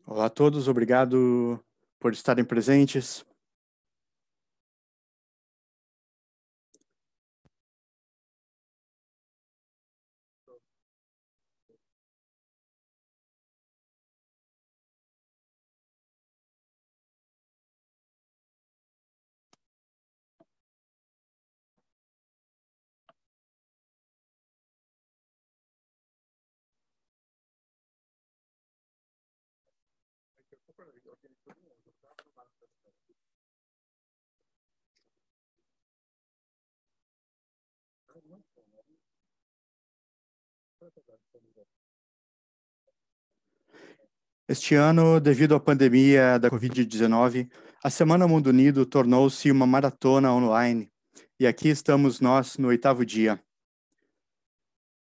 Olá a todos, obrigado por estarem presentes. Este ano, devido à pandemia da Covid-19, a Semana Mundo Unido tornou-se uma maratona online. E aqui estamos nós no 8º dia.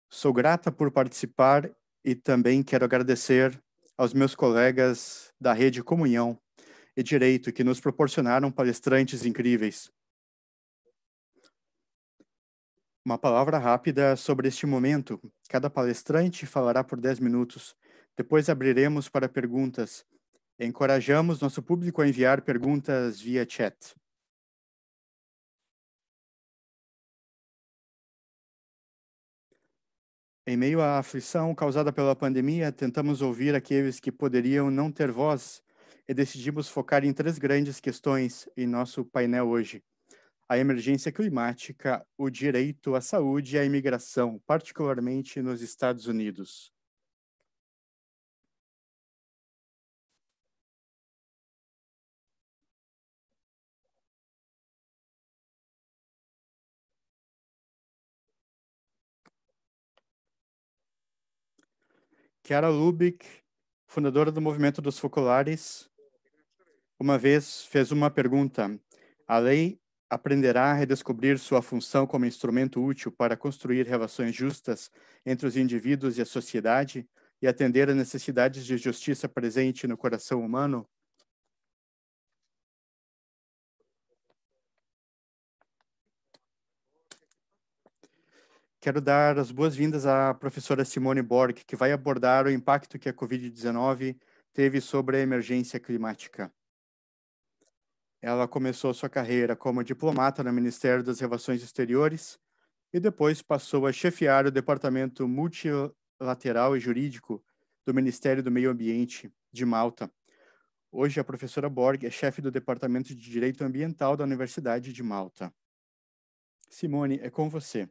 Sou grata por participar e também quero agradecer aos meus colegas da Rede Comunhão e Direito que nos proporcionaram palestrantes incríveis. Uma palavra rápida sobre este momento. Cada palestrante falará por 10 minutos. Depois abriremos para perguntas. Encorajamos nosso público a enviar perguntas via chat. Em meio à aflição causada pela pandemia, tentamos ouvir aqueles que poderiam não ter voz e decidimos focar em 3 grandes questões em nosso painel hoje: a emergência climática, o direito à saúde e a imigração, particularmente nos Estados Unidos. Chiara Lubich, fundadora do Movimento dos Focolares, uma vez fez uma pergunta: a lei aprenderá a redescobrir sua função como instrumento útil para construir relações justas entre os indivíduos e a sociedade e atender às necessidades de justiça presente no coração humano? Quero dar as boas-vindas à professora Simone Borg, que vai abordar o impacto que a Covid-19 teve sobre a emergência climática. Ela começou sua carreira como diplomata no Ministério das Relações Exteriores e depois passou a chefiar o Departamento Multilateral e Jurídico do Ministério do Meio Ambiente de Malta. Hoje, a professora Borg é chefe do Departamento de Direito Ambiental da Universidade de Malta. Simone, é com você.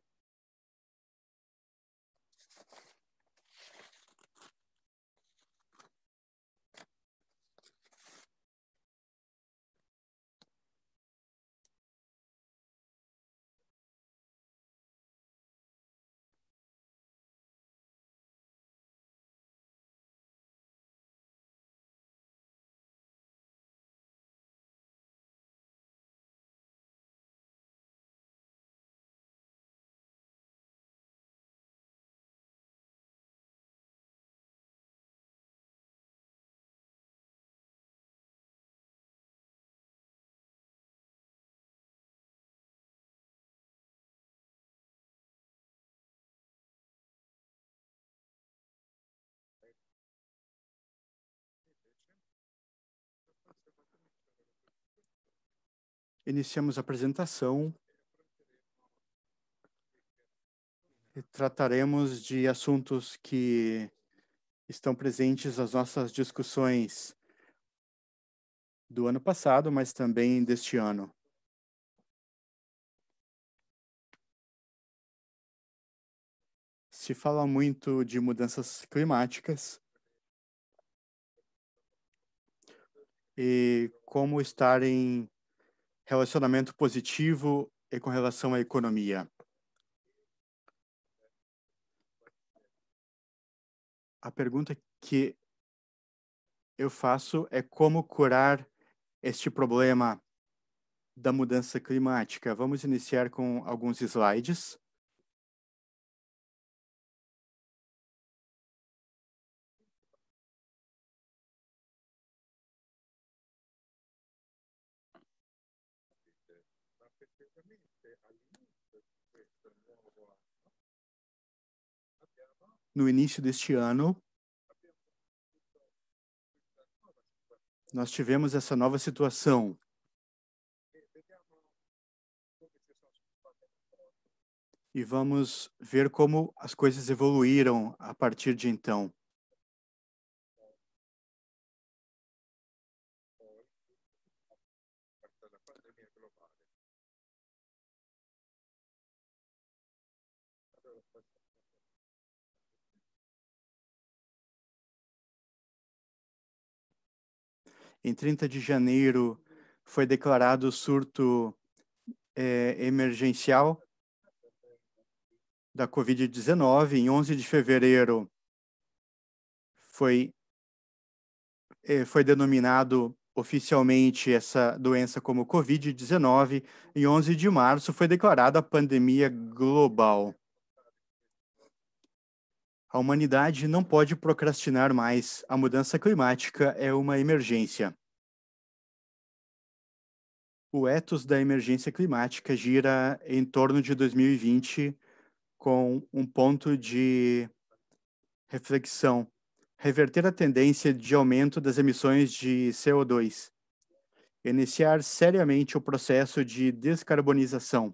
Iniciamos a apresentação e trataremos de assuntos que estão presentes nas nossas discussões do ano passado, mas também deste ano. Se fala muito de mudanças climáticas e como estar em relacionamento positivo e com relação à economia. A pergunta que eu faço é como curar este problema da mudança climática. Vamos iniciar com alguns slides. No início deste ano, nós tivemos essa nova situação. E vamos ver como as coisas evoluíram a partir de então. Em 30 de janeiro foi declarado surto emergencial da Covid-19. Em 11 de fevereiro foi denominado oficialmente essa doença como Covid-19. Em 11 de março foi declarada a pandemia global. A humanidade não pode procrastinar mais. A mudança climática é uma emergência. O ethos da emergência climática gira em torno de 2020 com um ponto de reflexão: reverter a tendência de aumento das emissões de CO2, iniciar seriamente o processo de descarbonização.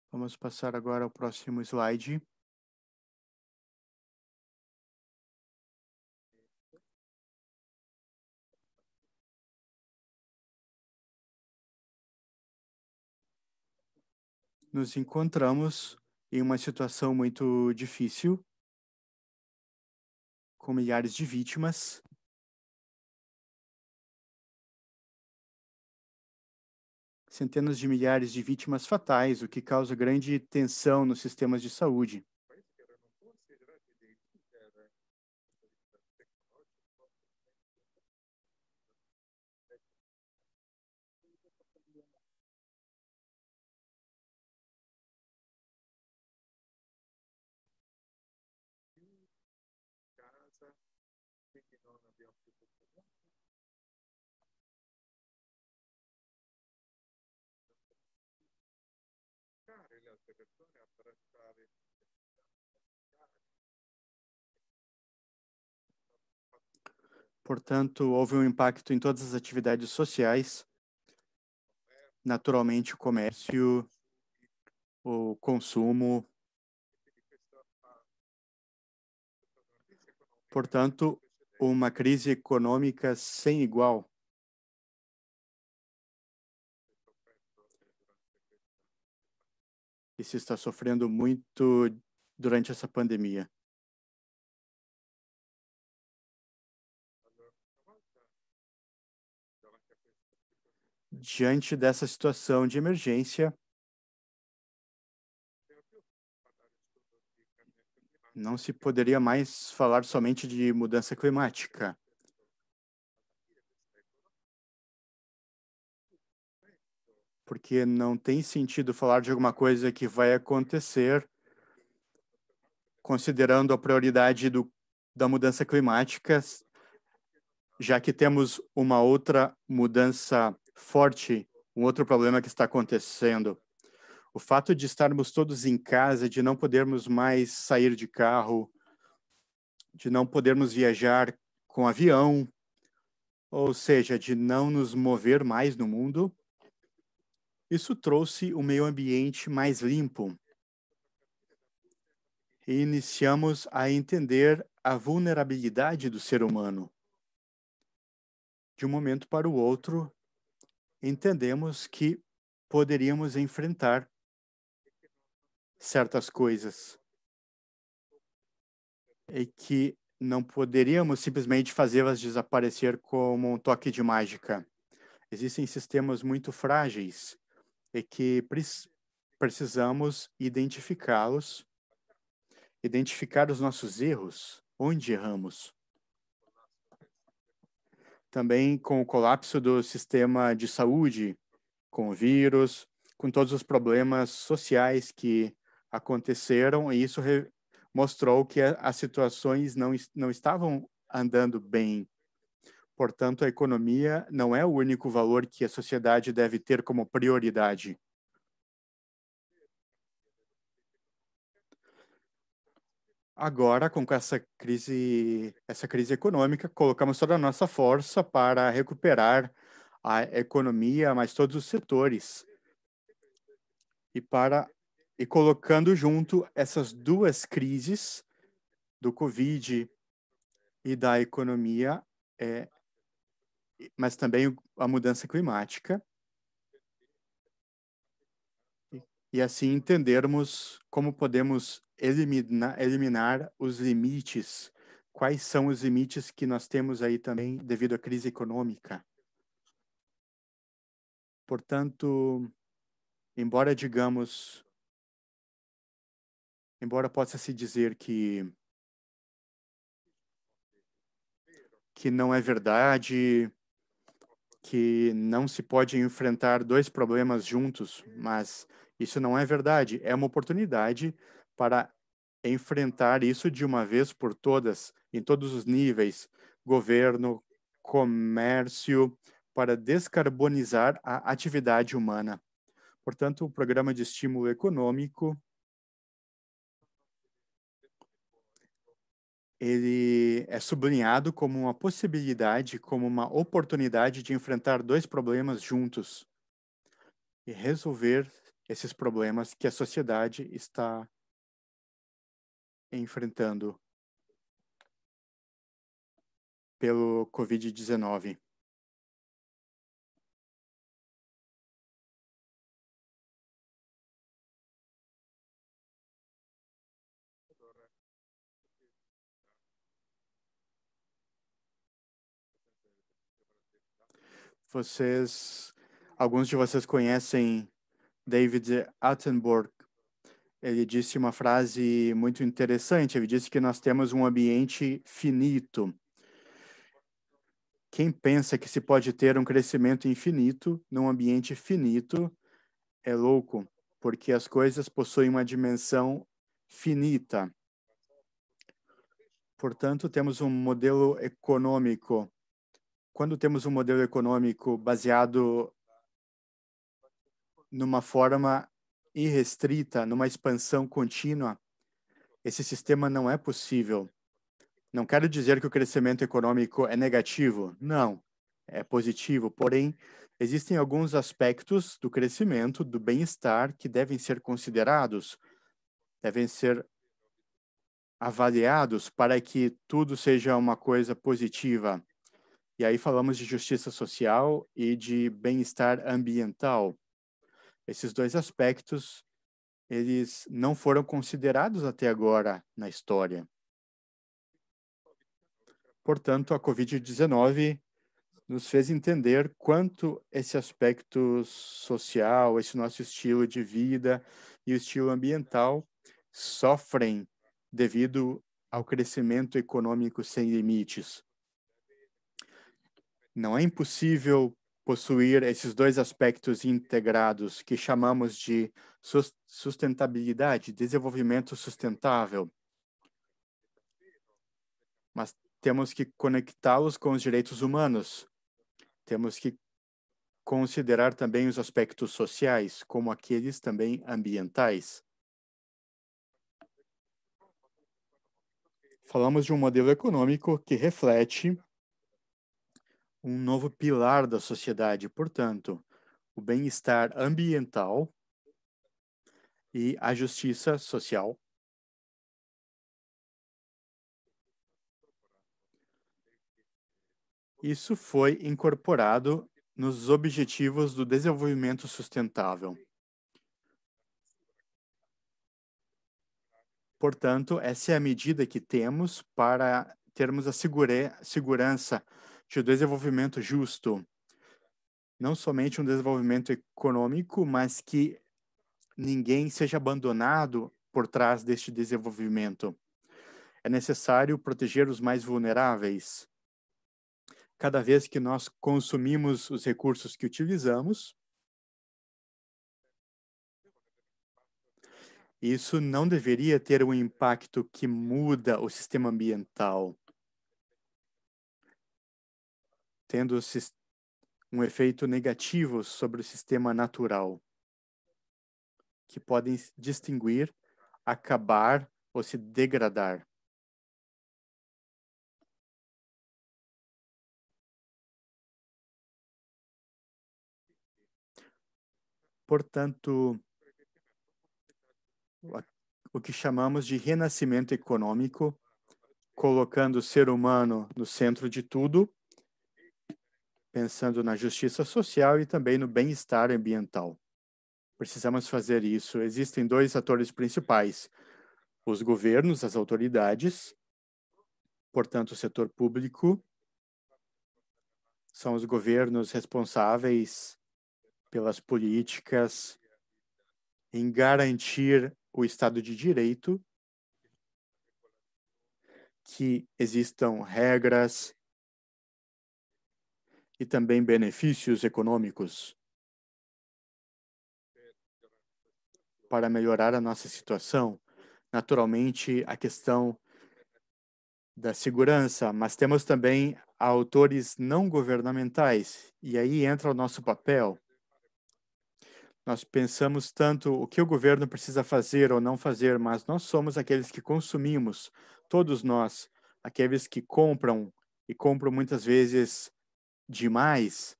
Vamos passar agora ao próximo slide. Nos encontramos em uma situação muito difícil, com milhares de vítimas. Centenas de milhares de vítimas fatais, o que causa grande tensão nos sistemas de saúde. Portanto, houve um impacto em todas as atividades sociais, naturalmente o comércio, o consumo. Portanto, uma crise econômica sem igual. E se está sofrendo muito durante essa pandemia. Diante dessa situação de emergência, não se poderia mais falar somente de mudança climática. Porque não tem sentido falar de alguma coisa que vai acontecer considerando a prioridade da mudança climática, já que temos uma outra mudança forte, um outro problema que está acontecendo. O fato de estarmos todos em casa, de não podermos mais sair de carro, de não podermos viajar com avião, ou seja, de não nos mover mais no mundo, isso trouxe um meio ambiente mais limpo. E iniciamos a entender a vulnerabilidade do ser humano. De um momento para o outro, entendemos que poderíamos enfrentar certas coisas e que não poderíamos simplesmente fazê-las desaparecer como um toque de mágica. Existem sistemas muito frágeis e que precisamos identificá-los, identificar os nossos erros, onde erramos. Também com o colapso do sistema de saúde, com o vírus, com todos os problemas sociais que aconteceram e isso mostrou que as situações não estavam andando bem. Portanto, a economia não é o único valor que a sociedade deve ter como prioridade. Agora, com essa crise econômica, colocamos toda a nossa força para recuperar a economia, mas todos os setores. E colocando junto essas duas crises do Covid e da economia, é, mas também a mudança climática, e assim entendermos como podemos eliminar os limites. Quais são os limites que nós temos aí também devido à crise econômica? Portanto, embora digamos, embora possa se dizer que não é verdade, que não se pode enfrentar dois problemas juntos, mas isso não é verdade. É uma oportunidade para enfrentar isso de uma vez por todas, em todos os níveis, governo, comércio, para descarbonizar a atividade humana. Portanto, o programa de estímulo econômico, ele é sublinhado como uma possibilidade, como uma oportunidade de enfrentar dois problemas juntos e resolver esses problemas que a sociedade está enfrentando pelo Covid-19. Alguns de vocês conhecem David Attenborough. Ele disse uma frase muito interessante. Ele disse que nós temos um ambiente finito. Quem pensa que se pode ter um crescimento infinito num ambiente finito é louco, porque as coisas possuem uma dimensão finita. Portanto, temos um modelo econômico. Quando temos um modelo econômico baseado numa forma irrestrita, numa expansão contínua, esse sistema não é possível. Não quero dizer que o crescimento econômico é negativo, não, é positivo, porém, existem alguns aspectos do crescimento, do bem-estar, que devem ser considerados, devem ser avaliados para que tudo seja uma coisa positiva. E aí falamos de justiça social e de bem-estar ambiental. Esses dois aspectos, eles não foram considerados até agora na história. Portanto, a Covid-19 nos fez entender quanto esse aspecto social, esse nosso estilo de vida e o estilo ambiental sofrem devido ao crescimento econômico sem limites. Não é impossível possuir esses dois aspectos integrados que chamamos de sustentabilidade, desenvolvimento sustentável, mas temos que conectá-los com os direitos humanos. Temos que considerar também os aspectos sociais, como aqueles também ambientais. Falamos de um modelo econômico que reflete um novo pilar da sociedade, portanto, o bem-estar ambiental e a justiça social. Isso foi incorporado nos Objetivos do Desenvolvimento Sustentável. Portanto, essa é a medida que temos para termos a segurança de um desenvolvimento justo. Não somente um desenvolvimento econômico, mas que ninguém seja abandonado por trás deste desenvolvimento. É necessário proteger os mais vulneráveis. Cada vez que nós consumimos os recursos que utilizamos, Isso não deveria ter um impacto que muda o sistema ambiental, tendo um efeito negativo sobre o sistema natural, que podem distinguir, acabar ou se degradar. Portanto, o que chamamos de renascimento econômico, colocando o ser humano no centro de tudo, pensando na justiça social e também no bem-estar ambiental. Precisamos fazer isso. Existem dois atores principais: os governos, as autoridades, portanto, o setor público, são os governos responsáveis pelas políticas em garantir o Estado de Direito, que existam regras e também benefícios econômicos para melhorar a nossa situação. Naturalmente, a questão da segurança, mas temos também autores não governamentais, e aí entra o nosso papel. Nós pensamos tanto o que o governo precisa fazer ou não fazer, mas nós somos aqueles que consumimos, todos nós, aqueles que compram e compram muitas vezes demais.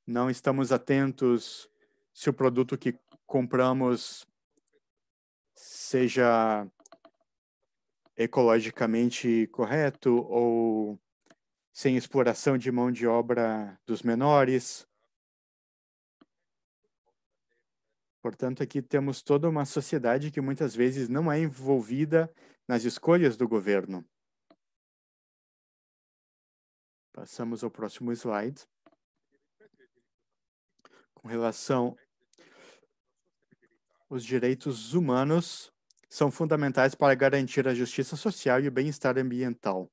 Não estamos atentos se o produto que compramos seja ecologicamente correto ou sem exploração de mão de obra dos menores. Portanto, aqui temos toda uma sociedade que muitas vezes não é envolvida nas escolhas do governo. Passamos ao próximo slide. Com relação aos direitos humanos, são fundamentais para garantir a justiça social e o bem-estar ambiental.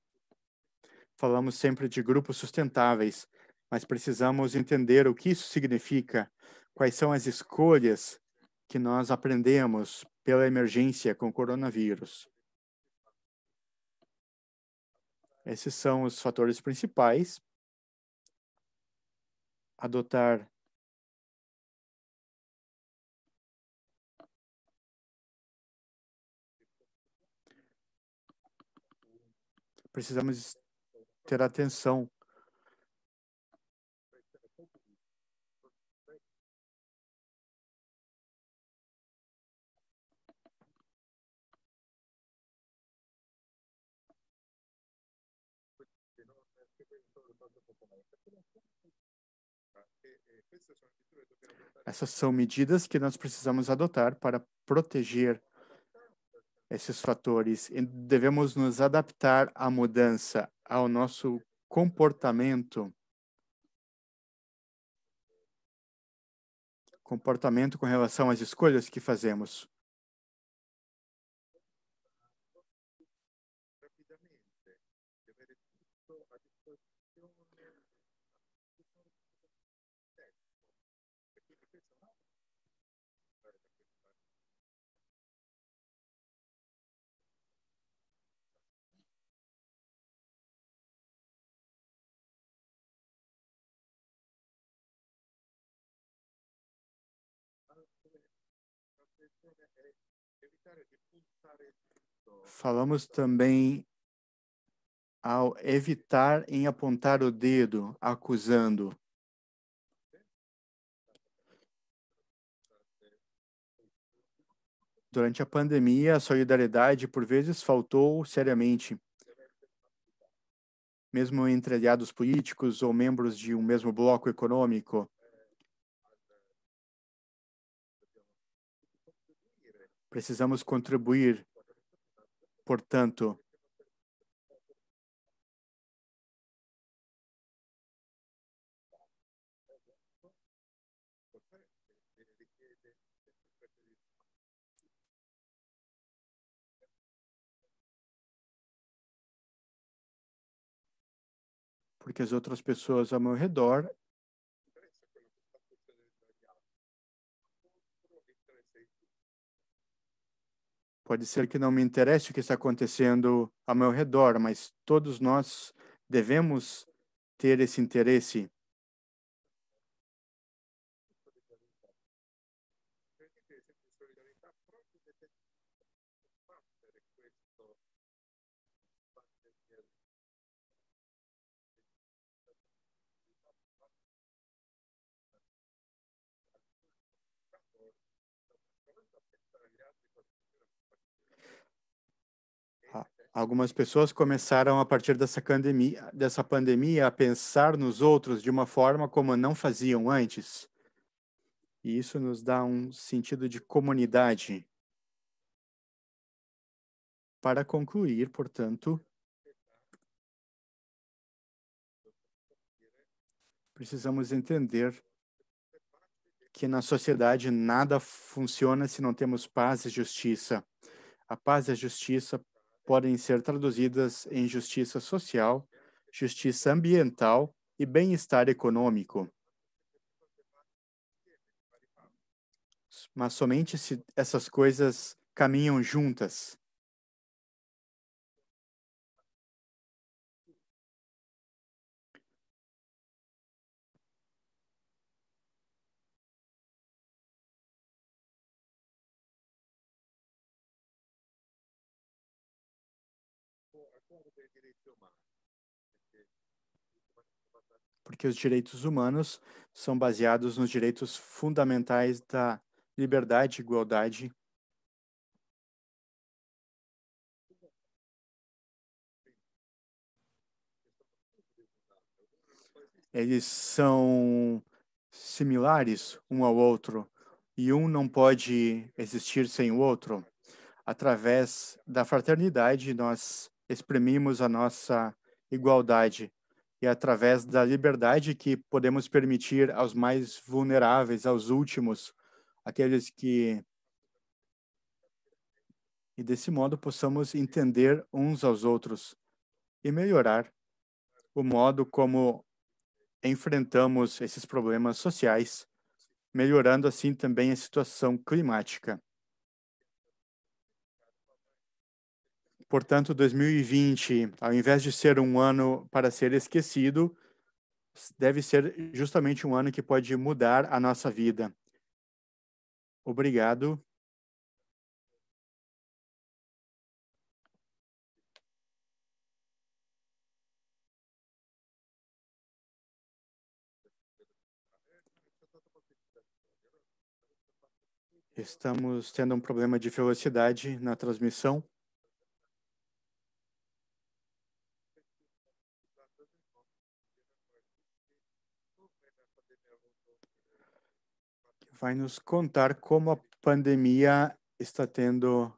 Falamos sempre de grupos sustentáveis, mas precisamos entender o que isso significa, quais são as escolhas que nós aprendemos pela emergência com o coronavírus. Esses são os fatores principais. Adotar precisamos ter atenção. Essas são medidas que nós precisamos adotar para proteger esses fatores e devemos nos adaptar à mudança, ao nosso comportamento com relação às escolhas que fazemos. Falamos também ao evitar em apontar o dedo, acusando. Durante a pandemia, a solidariedade por vezes faltou seriamente, mesmo entre aliados políticos ou membros de um mesmo bloco econômico. Precisamos contribuir, portanto, porque as outras pessoas ao meu redor Pode ser que não me interesse o que está acontecendo ao meu redor, mas todos nós devemos ter esse interesse. Algumas pessoas começaram, a partir dessa pandemia, a pensar nos outros de uma forma como não faziam antes. E isso nos dá um sentido de comunidade. Para concluir, portanto, precisamos entender que na sociedade nada funciona se não temos paz e justiça. A paz e a justiça podem ser traduzidas em justiça social, justiça ambiental e bem-estar econômico. Mas somente se essas coisas caminham juntas. Porque os direitos humanos são baseados nos direitos fundamentais da liberdade e igualdade. Eles são similares um ao outro e um não pode existir sem o outro. Através da fraternidade, nós exprimimos a nossa igualdade e através da liberdade que podemos permitir aos mais vulneráveis, aos últimos, aqueles que e desse modo possamos entender uns aos outros e melhorar o modo como enfrentamos esses problemas sociais, melhorando assim também a situação climática. Portanto, 2020, ao invés de ser um ano para ser esquecido, deve ser justamente um ano que pode mudar a nossa vida. Obrigado. Estamos tendo um problema de velocidade na transmissão. Vai nos contar como a pandemia está tendo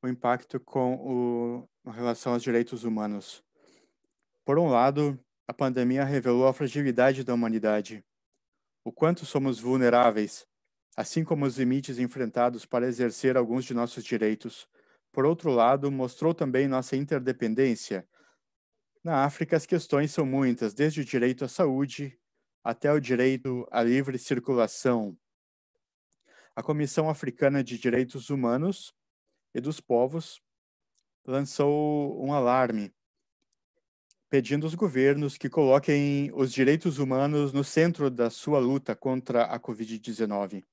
um impacto em relação aos direitos humanos. Por um lado, a pandemia revelou a fragilidade da humanidade, o quanto somos vulneráveis, assim como os limites enfrentados para exercer alguns de nossos direitos. Por outro lado, mostrou também nossa interdependência. Na África, as questões são muitas, desde o direito à saúde até o direito à livre circulação. A Comissão Africana de Direitos Humanos e dos Povos lançou um alarme, pedindo aos governos que coloquem os direitos humanos no centro da sua luta contra a Covid-19.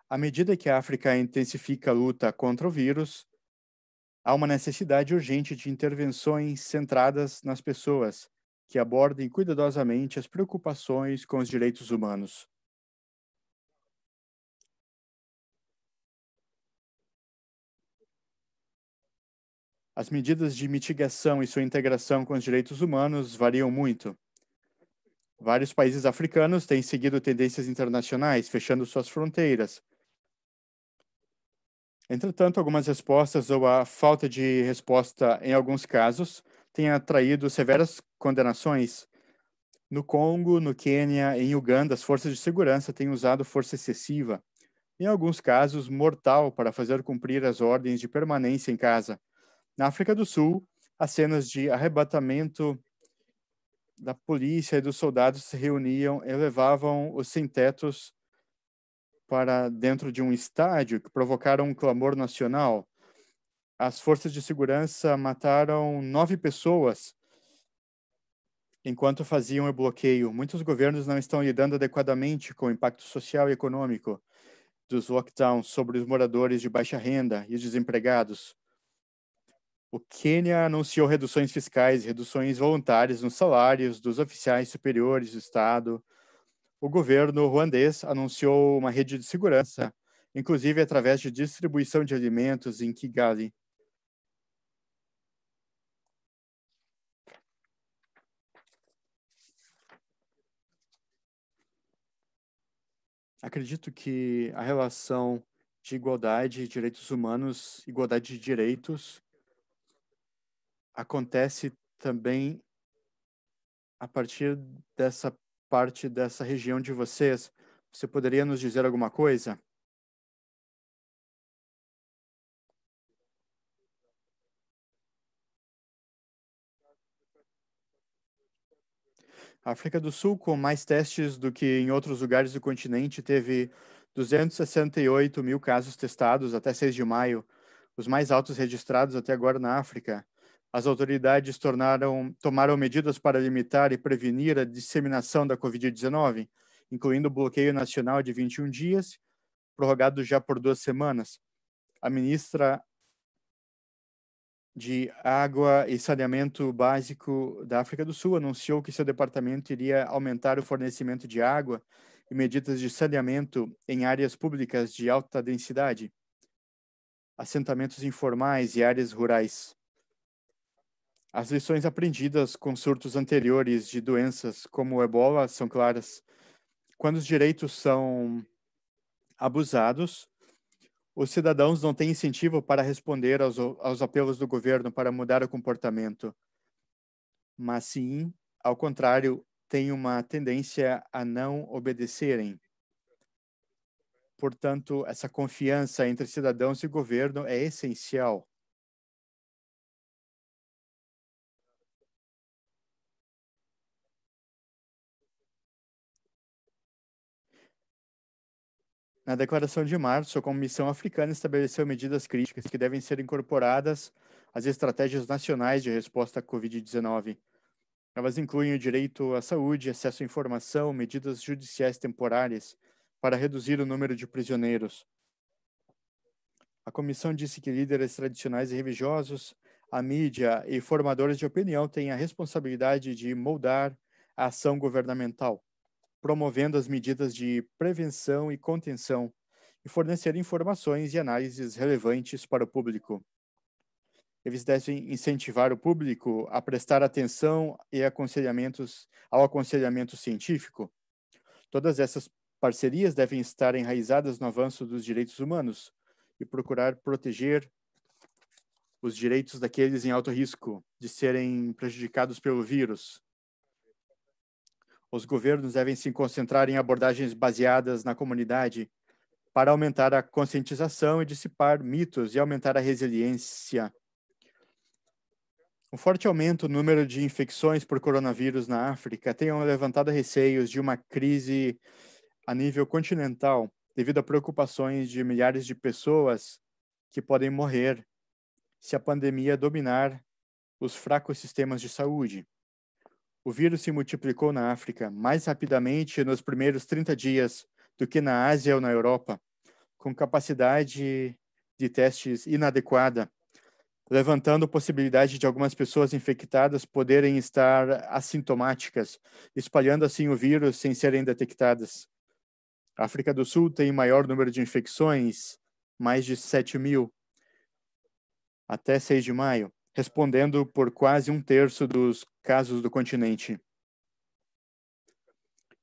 À medida que a África intensifica a luta contra o vírus, há uma necessidade urgente de intervenções centradas nas pessoas, que abordem cuidadosamente as preocupações com os direitos humanos. As medidas de mitigação e sua integração com os direitos humanos variam muito. Vários países africanos têm seguido tendências internacionais, fechando suas fronteiras. Entretanto, algumas respostas ou a falta de resposta em alguns casos tem atraído severas condenações. No Congo, no Quênia e em Uganda, as forças de segurança têm usado força excessiva, em alguns casos mortal, para fazer cumprir as ordens de permanência em casa. Na África do Sul, as cenas de arrebatamento da polícia e dos soldados se reuniam e levavam os sem-tetos para dentro de um estádio que provocaram um clamor nacional. As forças de segurança mataram 9 pessoas enquanto faziam o bloqueio. Muitos governos não estão lidando adequadamente com o impacto social e econômico dos lockdowns sobre os moradores de baixa renda e os desempregados. O Quênia anunciou reduções fiscais, reduções voluntárias nos salários dos oficiais superiores do Estado. O governo ruandês anunciou uma rede de segurança, inclusive através de distribuição de alimentos em Kigali. Acredito que a relação de igualdade, direitos humanos, igualdade de direitos, acontece também a partir dessa parte dessa região de vocês. Você poderia nos dizer alguma coisa? A África do Sul, com mais testes do que em outros lugares do continente, teve 268 mil casos testados até 6 de maio, os mais altos registrados até agora na África. As autoridades tomaram medidas para limitar e prevenir a disseminação da Covid-19, incluindo o bloqueio nacional de 21 dias, prorrogado já por 2 semanas. A ministra de Água e Saneamento Básico da África do Sul anunciou que seu departamento iria aumentar o fornecimento de água e medidas de saneamento em áreas públicas de alta densidade, assentamentos informais e áreas rurais. As lições aprendidas com surtos anteriores de doenças como o Ebola são claras. Quando os direitos são abusados, os cidadãos não têm incentivo para responder aos apelos do governo para mudar o comportamento, mas sim, ao contrário, têm uma tendência a não obedecerem. Portanto, essa confiança entre cidadãos e governo é essencial. Na declaração de março, a Comissão Africana estabeleceu medidas críticas que devem ser incorporadas às estratégias nacionais de resposta à Covid-19. Elas incluem o direito à saúde, acesso à informação, medidas judiciais temporárias para reduzir o número de prisioneiros. A comissão disse que líderes tradicionais e religiosos, a mídia e formadores de opinião têm a responsabilidade de moldar a ação governamental, promovendo as medidas de prevenção e contenção e fornecer informações e análises relevantes para o público. Eles devem incentivar o público a prestar atenção ao aconselhamento científico. Todas essas parcerias devem estar enraizadas no avanço dos direitos humanos e procurar proteger os direitos daqueles em alto risco de serem prejudicados pelo vírus. Os governos devem se concentrar em abordagens baseadas na comunidade para aumentar a conscientização e dissipar mitos e aumentar a resiliência. Um forte aumento no número de infecções por coronavírus na África tem levantado receios de uma crise a nível continental devido a preocupações de milhares de pessoas que podem morrer se a pandemia dominar os fracos sistemas de saúde. O vírus se multiplicou na África mais rapidamente nos primeiros 30 dias do que na Ásia ou na Europa, com capacidade de testes inadequada, levantando a possibilidade de algumas pessoas infectadas poderem estar assintomáticas, espalhando assim o vírus sem serem detectadas. A África do Sul tem maior número de infecções, mais de 7 mil, até 6 de maio, respondendo por quase um terço dos casos do continente.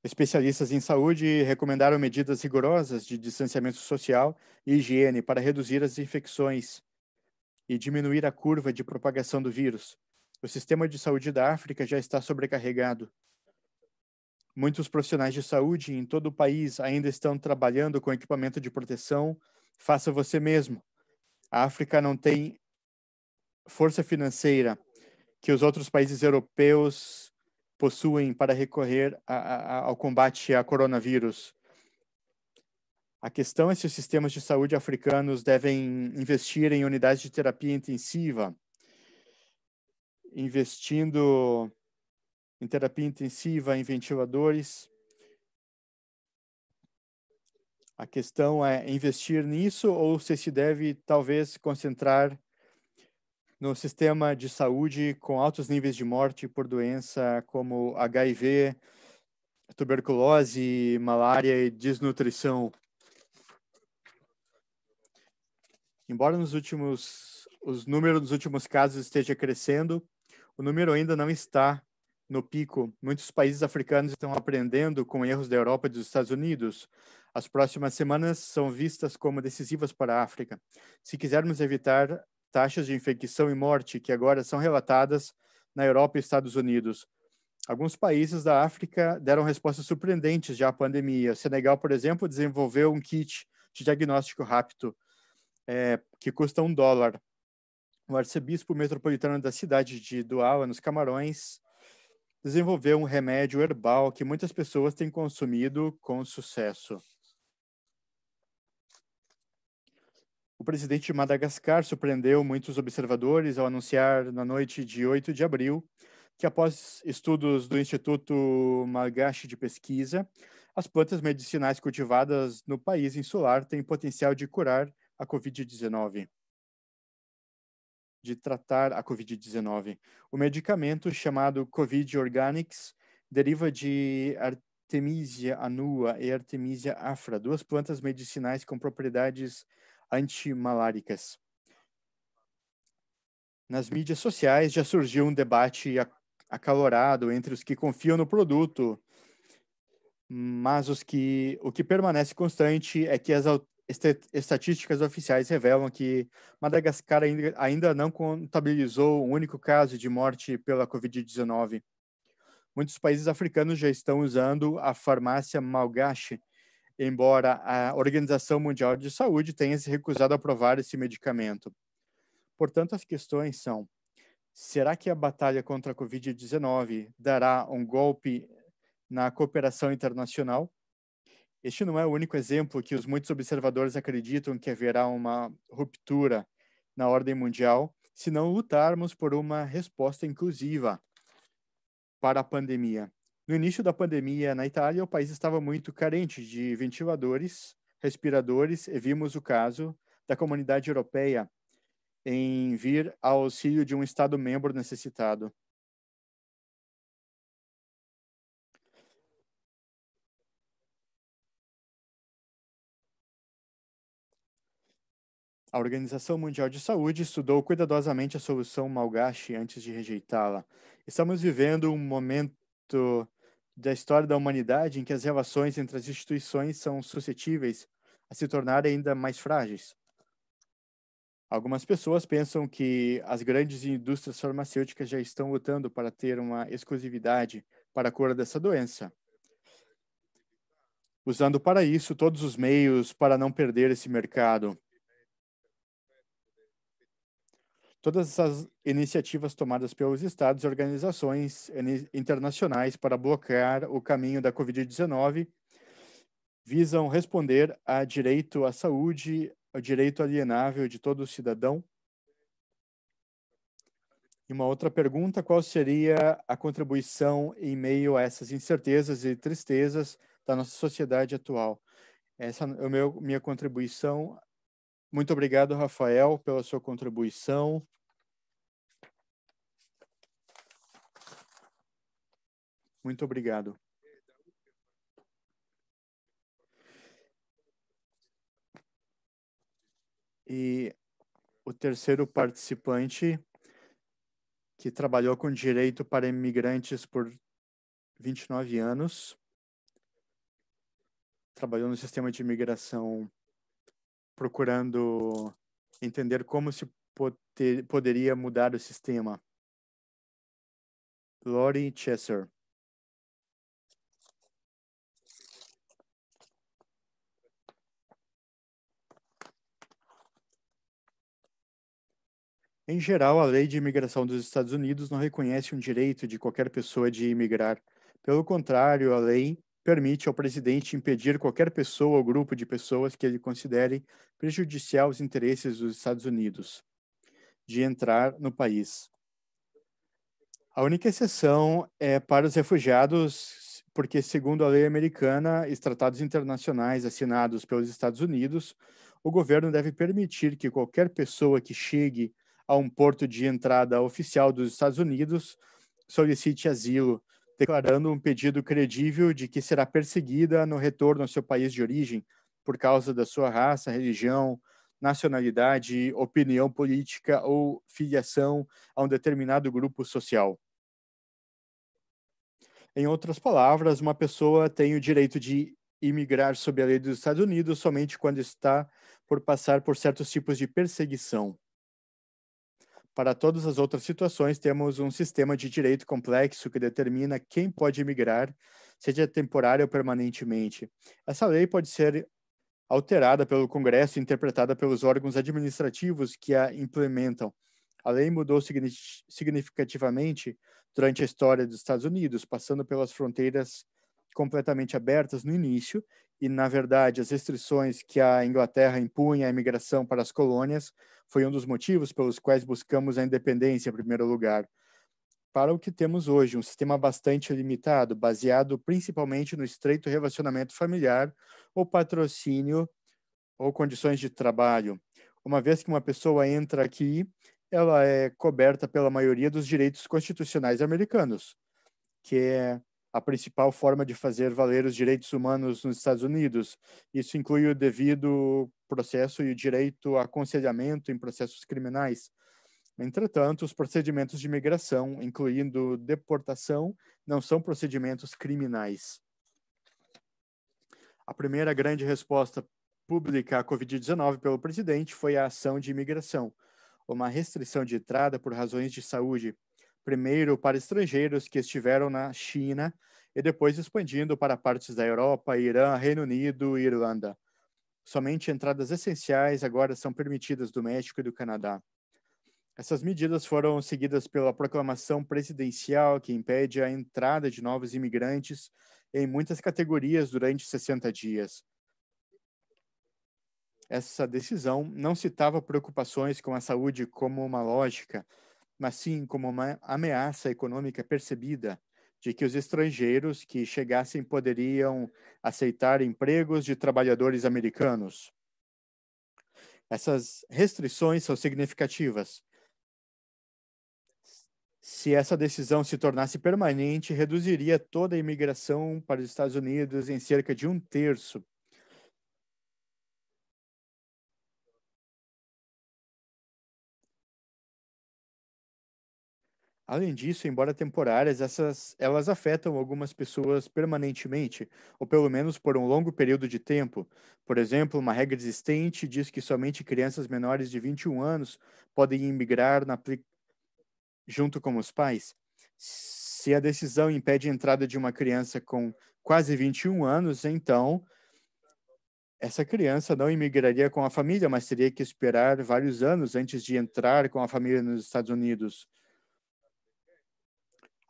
Especialistas em saúde recomendaram medidas rigorosas de distanciamento social e higiene para reduzir as infecções e diminuir a curva de propagação do vírus. O sistema de saúde da África já está sobrecarregado. Muitos profissionais de saúde em todo o país ainda estão trabalhando com equipamento de proteção. Faça você mesmo. A África não tem força financeira que os outros países europeus possuem para recorrer ao combate a coronavírus. A questão é se os sistemas de saúde africanos devem investir em unidades de terapia intensiva, investindo em terapia intensiva, em ventiladores. A questão é investir nisso ou se deve, talvez, concentrar no sistema de saúde com altos níveis de morte por doença como HIV, tuberculose, malária e desnutrição. Embora os números dos últimos casos esteja crescendo, o número ainda não está no pico. Muitos países africanos estão aprendendo com erros da Europa e dos Estados Unidos. As próximas semanas são vistas como decisivas para a África. Se quisermos evitar taxas de infecção e morte que agora são relatadas na Europa e Estados Unidos, alguns países da África deram respostas surpreendentes já à pandemia. O Senegal, por exemplo, desenvolveu um kit de diagnóstico rápido que custa $1. O arcebispo metropolitano da cidade de Douala, nos Camarões, desenvolveu um remédio herbal que muitas pessoas têm consumido com sucesso. O presidente de Madagascar surpreendeu muitos observadores ao anunciar na noite de 8 de abril que, após estudos do Instituto Malgache de Pesquisa, as plantas medicinais cultivadas no país insular têm potencial de curar a Covid-19. De tratar a Covid-19. O medicamento chamado Covid Organics deriva de Artemisia annua e Artemisia afra, duas plantas medicinais com propriedades antimaláricas. Nas mídias sociais já surgiu um debate acalorado entre os que confiam no produto, mas o que permanece constante é que as estatísticas oficiais revelam que Madagascar ainda não contabilizou um único caso de morte pela Covid-19. Muitos países africanos já estão usando a farmácia Malgache, embora a Organização Mundial de Saúde tenha se recusado a aprovar esse medicamento. Portanto, as questões são: será que a batalha contra a Covid-19 dará um golpe na cooperação internacional? Este não é o único exemplo que os muitos observadores acreditam que haverá uma ruptura na ordem mundial se não lutarmos por uma resposta inclusiva para a pandemia. No início da pandemia na Itália, o país estava muito carente de ventiladores, respiradores, e vimos o caso da comunidade europeia em vir ao auxílio de um Estado-membro necessitado. A Organização Mundial de Saúde estudou cuidadosamente a solução Malgache antes de rejeitá-la. Estamos vivendo um momento da história da humanidade em que as relações entre as instituições são suscetíveis a se tornarem ainda mais frágeis. Algumas pessoas pensam que as grandes indústrias farmacêuticas já estão lutando para ter uma exclusividade para a cura dessa doença, usando para isso todos os meios para não perder esse mercado. Todas as iniciativas tomadas pelos estados e organizações internacionais para bloquear o caminho da Covid-19 visam responder a direito à saúde, ao direito alienável de todo cidadão. E uma outra pergunta: qual seria a contribuição em meio a essas incertezas e tristezas da nossa sociedade atual? Essa é minha contribuição. Muito obrigado, Rafael, pela sua contribuição. Muito obrigado. E o terceiro participante, que trabalhou com direito para imigrantes por 29 anos, trabalhou no sistema de imigração procurando entender como se poderia mudar o sistema. Lori Chesser. Em geral, a lei de imigração dos Estados Unidos não reconhece um direito de qualquer pessoa de imigrar. Pelo contrário, a lei permite ao presidente impedir qualquer pessoa ou grupo de pessoas que ele considere prejudicial aos interesses dos Estados Unidos de entrar no país. A única exceção é para os refugiados, porque, segundo a lei americana e os tratados internacionais assinados pelos Estados Unidos, o governo deve permitir que qualquer pessoa que chegue a um porto de entrada oficial dos Estados Unidos solicite asilo, declarando um pedido credível de que será perseguida no retorno ao seu país de origem por causa da sua raça, religião, nacionalidade, opinião política ou filiação a um determinado grupo social. Em outras palavras, uma pessoa tem o direito de imigrar sob a lei dos Estados Unidos somente quando está por passar por certos tipos de perseguição. Para todas as outras situações, temos um sistema de direito complexo que determina quem pode imigrar, seja temporário ou permanentemente. Essa lei pode ser alterada pelo Congresso e interpretada pelos órgãos administrativos que a implementam. A lei mudou significativamente durante a história dos Estados Unidos, passando pelas fronteiras completamente abertas no início, e, na verdade, as restrições que a Inglaterra impunha à imigração para as colônias foi um dos motivos pelos quais buscamos a independência em primeiro lugar. Para o que temos hoje, um sistema bastante limitado, baseado principalmente no estreito relacionamento familiar ou patrocínio ou condições de trabalho. Uma vez que uma pessoa entra aqui, ela é coberta pela maioria dos direitos constitucionais americanos, que é a principal forma de fazer valer os direitos humanos nos Estados Unidos. Isso inclui o devido processo e o direito a aconselhamento em processos criminais. Entretanto, os procedimentos de imigração, incluindo deportação, não são procedimentos criminais. A primeira grande resposta pública à Covid-19 pelo presidente foi a ação de imigração, uma restrição de entrada por razões de saúde, primeiro para estrangeiros que estiveram na China e depois expandindo para partes da Europa, Irã, Reino Unido e Irlanda. Somente entradas essenciais agora são permitidas do México e do Canadá. Essas medidas foram seguidas pela proclamação presidencial que impede a entrada de novos imigrantes em muitas categorias durante 60 dias. Essa decisão não citava preocupações com a saúde como uma lógica, mas sim como uma ameaça econômica percebida de que os estrangeiros que chegassem poderiam aceitar empregos de trabalhadores americanos. Essas restrições são significativas. Se essa decisão se tornasse permanente, reduziria toda a imigração para os Estados Unidos em cerca de 1/3. Além disso, embora temporárias, elas afetam algumas pessoas permanentemente, ou pelo menos por um longo período de tempo. Por exemplo, uma regra existente diz que somente crianças menores de 21 anos podem imigrar junto com os pais. Se a decisão impede a entrada de uma criança com quase 21 anos, então essa criança não imigraria com a família, mas teria que esperar vários anos antes de entrar com a família nos Estados Unidos.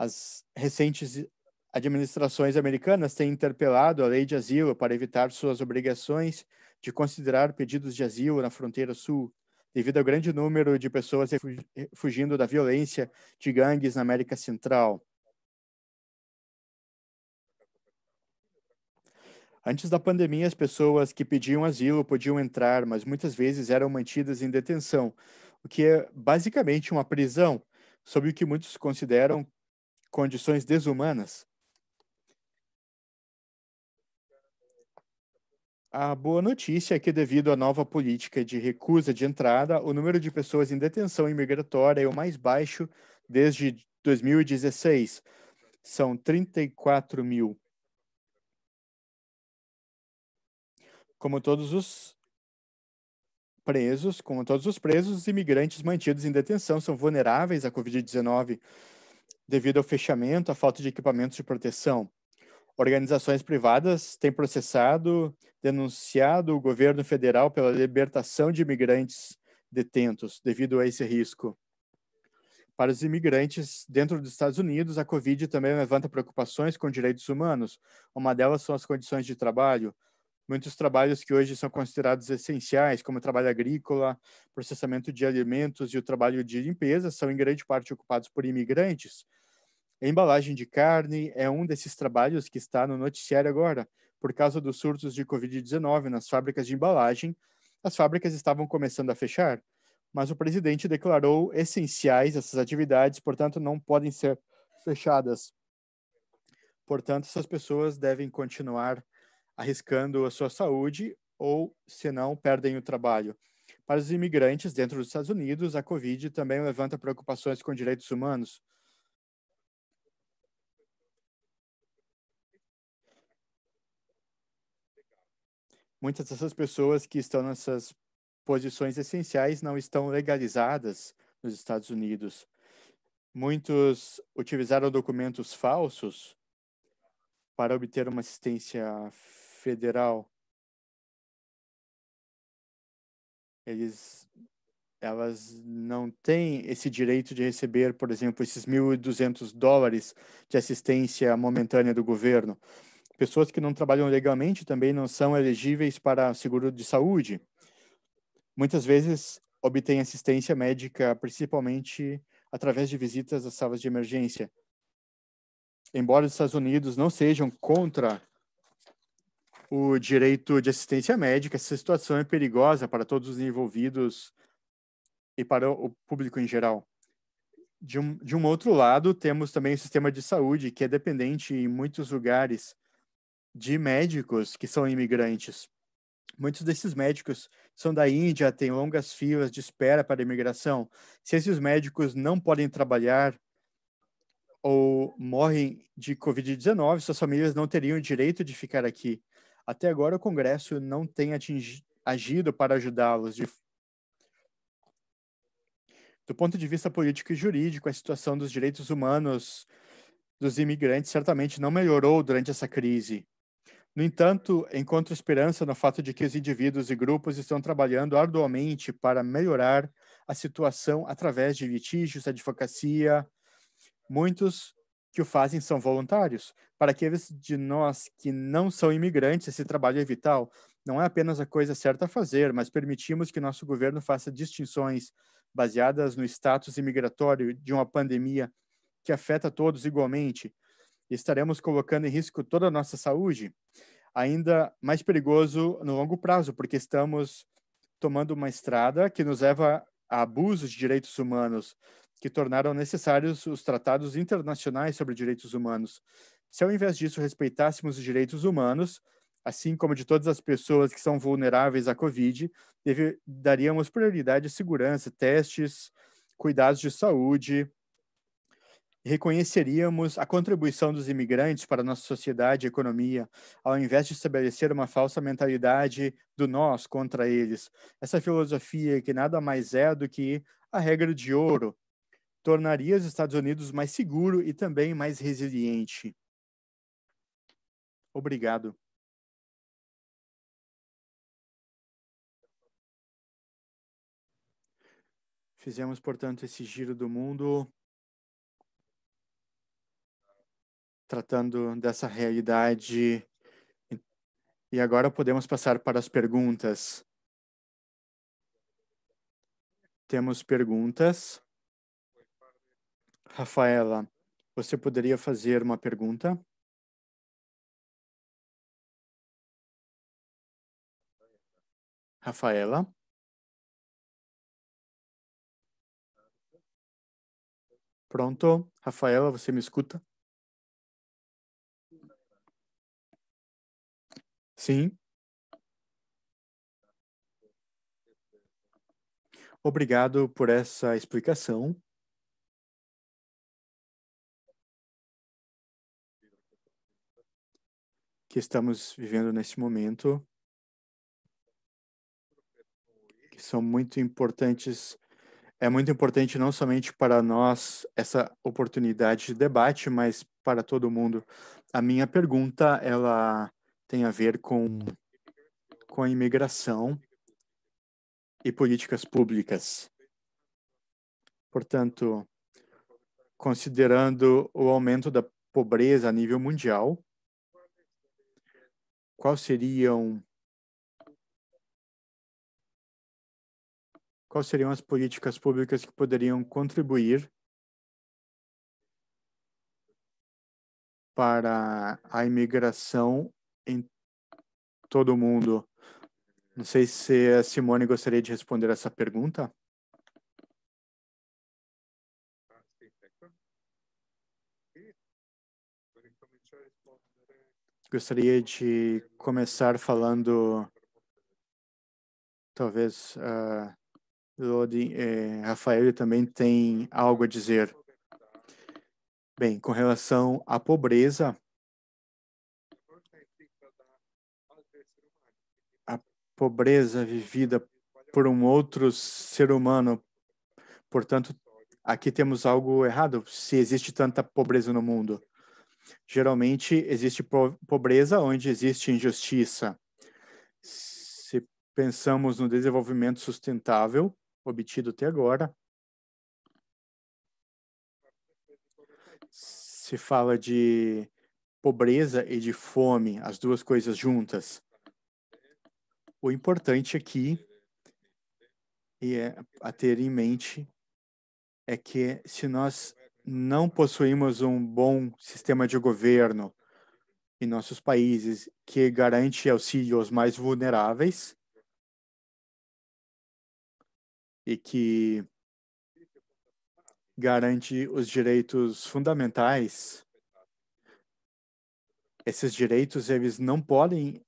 As recentes administrações americanas têm interpelado a lei de asilo para evitar suas obrigações de considerar pedidos de asilo na fronteira sul, devido ao grande número de pessoas fugindo da violência de gangues na América Central. Antes da pandemia, as pessoas que pediam asilo podiam entrar, mas muitas vezes eram mantidas em detenção, o que é basicamente uma prisão, sob o que muitos consideram condições desumanas. A boa notícia é que, devido à nova política de recusa de entrada, o número de pessoas em detenção imigratória é o mais baixo desde 2016. São 34 mil. Como todos os presos, os imigrantes mantidos em detenção são vulneráveis à Covid-19 devido ao fechamento, à falta de equipamentos de proteção. Organizações privadas têm denunciado o governo federal pela libertação de imigrantes detentos devido a esse risco. Para os imigrantes dentro dos Estados Unidos, a Covid também levanta preocupações com direitos humanos. Uma delas são as condições de trabalho. Muitos trabalhos que hoje são considerados essenciais, como o trabalho agrícola, processamento de alimentos e o trabalho de limpeza, são em grande parte ocupados por imigrantes. A embalagem de carne é um desses trabalhos que está no noticiário agora. Por causa dos surtos de Covid-19 nas fábricas de embalagem, as fábricas estavam começando a fechar, mas o presidente declarou essenciais essas atividades, portanto, não podem ser fechadas. Portanto, essas pessoas devem continuar arriscando a sua saúde ou, se não, perdem o trabalho. Para os imigrantes dentro dos Estados Unidos, a Covid também levanta preocupações com direitos humanos. Muitas dessas pessoas que estão nessas posições essenciais não estão legalizadas nos Estados Unidos. Muitos utilizaram documentos falsos para obter uma assistência federal. Elas não têm esse direito de receber, por exemplo, esses $1.200 de assistência momentânea do governo. Pessoas que não trabalham legalmente também não são elegíveis para seguro de saúde. Muitas vezes obtêm assistência médica, principalmente através de visitas às salas de emergência. Embora os Estados Unidos não sejam contra o direito de assistência médica, essa situação é perigosa para todos os envolvidos e para o público em geral. De um outro lado, temos também o sistema de saúde, que é dependente em muitos lugares de médicos que são imigrantes. Muitos desses médicos são da Índia, têm longas filas de espera para a imigração. Se esses médicos não podem trabalhar ou morrem de Covid-19, suas famílias não teriam o direito de ficar aqui. Até agora, o Congresso não tem agido para ajudá-los. Do ponto de vista político e jurídico, a situação dos direitos humanos dos imigrantes certamente não melhorou durante essa crise. No entanto, encontro esperança no fato de que os indivíduos e grupos estão trabalhando arduamente para melhorar a situação através de litígios, advocacia. Muitos que o fazem são voluntários. Para aqueles de nós que não são imigrantes, esse trabalho é vital. Não é apenas a coisa certa a fazer, mas permitimos que nosso governo faça distinções baseadas no status imigratório de uma pandemia que afeta todos igualmente. Estaremos colocando em risco toda a nossa saúde, ainda mais perigoso no longo prazo, porque estamos tomando uma estrada que nos leva a abusos de direitos humanos, que tornaram necessários os tratados internacionais sobre direitos humanos. Se ao invés disso respeitássemos os direitos humanos, assim como de todas as pessoas que são vulneráveis à Covid, daríamos prioridade à segurança, testes, cuidados de saúde, reconheceríamos a contribuição dos imigrantes para a nossa sociedade e economia, ao invés de estabelecer uma falsa mentalidade do nós contra eles. Essa filosofia, que nada mais é do que a regra de ouro, tornaria os Estados Unidos mais seguro e também mais resiliente. Obrigado. Fizemos, portanto, esse giro do mundo, tratando dessa realidade. E agora podemos passar para as perguntas. Temos perguntas. Rafaela, você poderia fazer uma pergunta? Rafaela? Pronto? Rafaela, você me escuta? Sim. Obrigado por essa explicação. Que estamos vivendo nesse momento, que são muito importantes. É muito importante não somente para nós essa oportunidade de debate, mas para todo mundo. A minha pergunta, ela tem a ver com a imigração e políticas públicas. Portanto, considerando o aumento da pobreza a nível mundial, quais seriam as políticas públicas que poderiam contribuir para a imigração em todo o mundo? Não sei se a Simone gostaria de responder essa pergunta. Gostaria de começar falando, talvez, Rafael também tem algo a dizer. Bem, com relação à pobreza, a pobreza vivida por um outro ser humano, portanto, aqui temos algo errado se existe tanta pobreza no mundo. Geralmente existe pobreza onde existe injustiça. Se pensamos no desenvolvimento sustentável obtido até agora, se fala de pobreza e de fome, as duas coisas juntas. O importante aqui a ter em mente é que se nós não possuímos um bom sistema de governo em nossos países que garante auxílio aos mais vulneráveis e que garante os direitos fundamentais, esses direitos eles não podem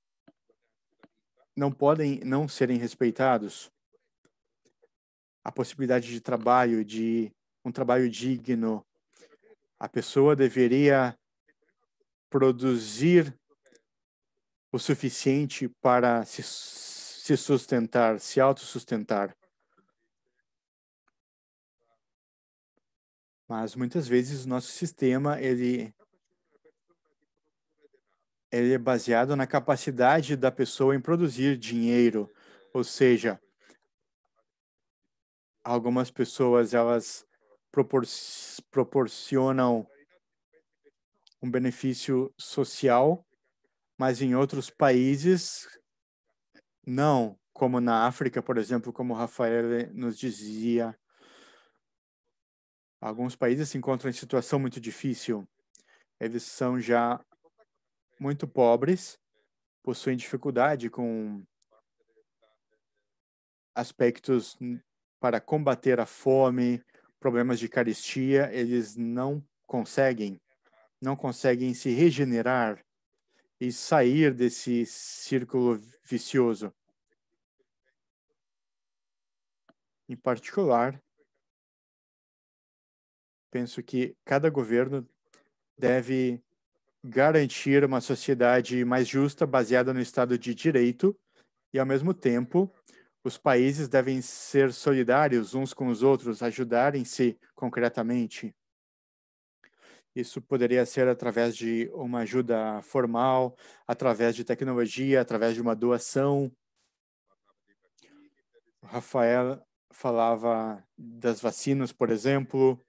não serem respeitados. A possibilidade de trabalho, de um trabalho digno, a pessoa deveria produzir o suficiente para se sustentar, se autossustentar. Mas muitas vezes o nosso sistema ele é baseado na capacidade da pessoa em produzir dinheiro, ou seja, algumas pessoas elas proporcionam um benefício social, mas em outros países não, como na África, por exemplo, como o Rafael nos dizia, alguns países se encontram em situação muito difícil. Eles são já muito pobres, possuem dificuldade com aspectos para combater a fome, problemas de carestia, eles não conseguem se regenerar e sair desse círculo vicioso. Em particular, penso que cada governo deve garantir uma sociedade mais justa, baseada no Estado de Direito, e, ao mesmo tempo, os países devem ser solidários uns com os outros, ajudarem-se concretamente. Isso poderia ser através de uma ajuda formal, através de tecnologia, através de uma doação. O Rafael falava das vacinas, por exemplo.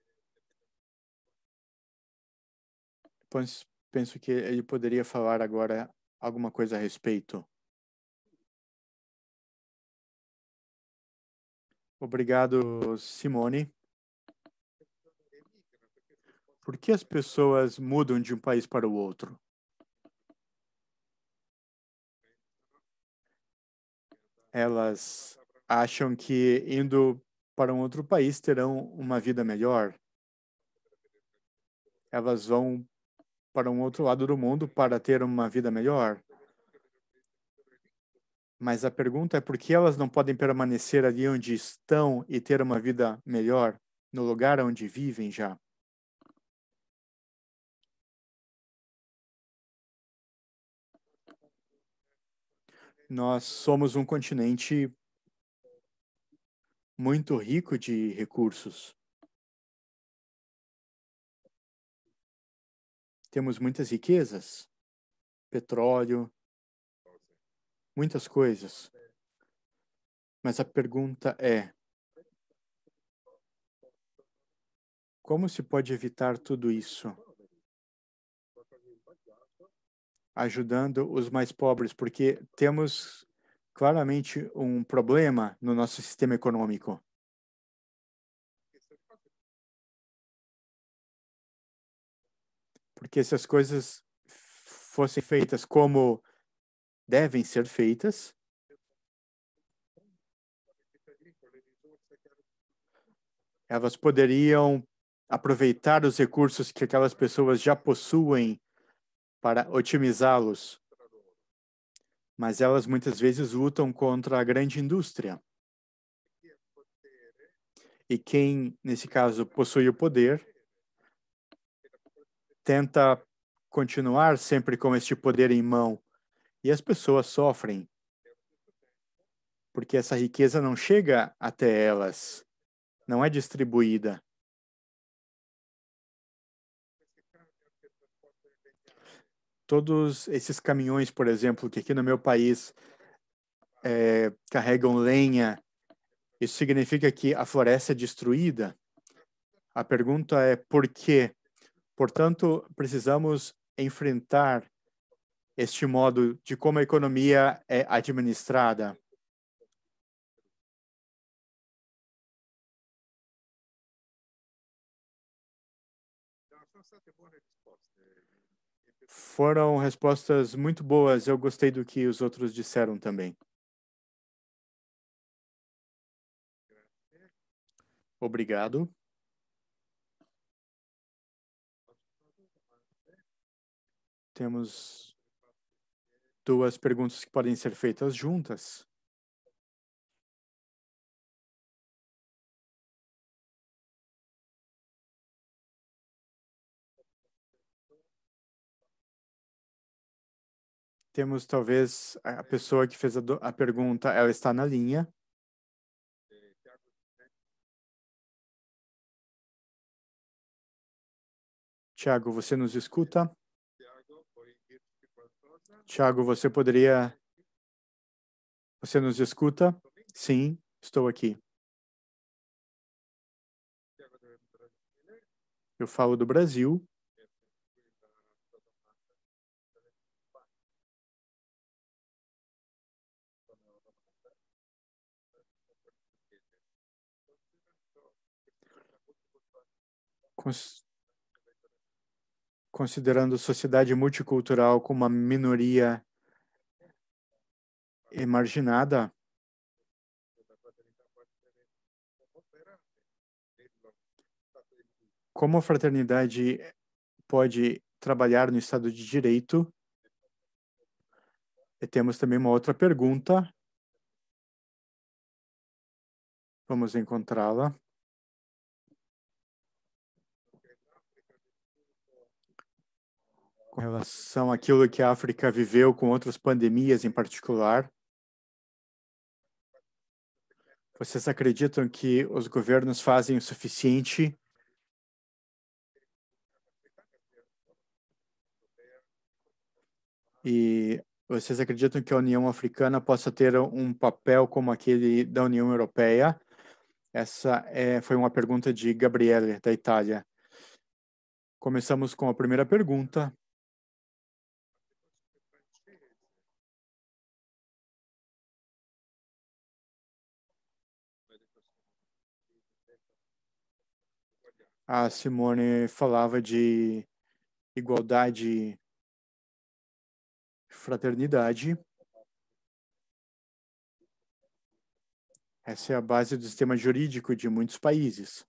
Penso que ele poderia falar agora alguma coisa a respeito. Obrigado, Simone. Por que as pessoas mudam de um país para o outro? Elas acham que indo para um outro país terão uma vida melhor. Elas vão para um outro lado do mundo para ter uma vida melhor. Mas a pergunta é por que elas não podem permanecer ali onde estão e ter uma vida melhor, no lugar onde vivem já? Nós somos um continente muito rico de recursos. Temos muitas riquezas, petróleo, muitas coisas. Mas a pergunta é: Como se pode evitar tudo isso? Ajudando os mais pobres, porque temos claramente um problema no nosso sistema econômico. Porque se as coisas fossem feitas como devem ser feitas, elas poderiam aproveitar os recursos que aquelas pessoas já possuem para otimizá-los. Mas elas muitas vezes lutam contra a grande indústria. E quem, nesse caso, possui o poder, tenta continuar sempre com este poder em mão. E as pessoas sofrem, porque essa riqueza não chega até elas, não é distribuída. Todos esses caminhões, por exemplo, que aqui no meu país carregam lenha, isso significa que a floresta é destruída? A pergunta é por quê? Portanto, precisamos enfrentar este modo de como a economia é administrada. Foram respostas muito boas. Eu gostei do que os outros disseram também. Obrigado. Temos duas perguntas que podem ser feitas juntas. Temos talvez a pessoa que fez a pergunta, ela está na linha. Tiago, você nos escuta? Tiago, você poderia... Você nos escuta? Sim, estou aqui. Eu falo do Brasil. Considerando sociedade multicultural como uma minoria marginada, como a fraternidade pode trabalhar no Estado de Direito? E temos também uma outra pergunta. Vamos encontrá-la. Com relação àquilo que a África viveu com outras pandemias em particular, vocês acreditam que os governos fazem o suficiente? E vocês acreditam que a União Africana possa ter um papel como aquele da União Europeia? Essa foi uma pergunta de Gabriele, da Itália. Começamos com a primeira pergunta. A Simone falava de igualdade, fraternidade. Essa é a base do sistema jurídico de muitos países.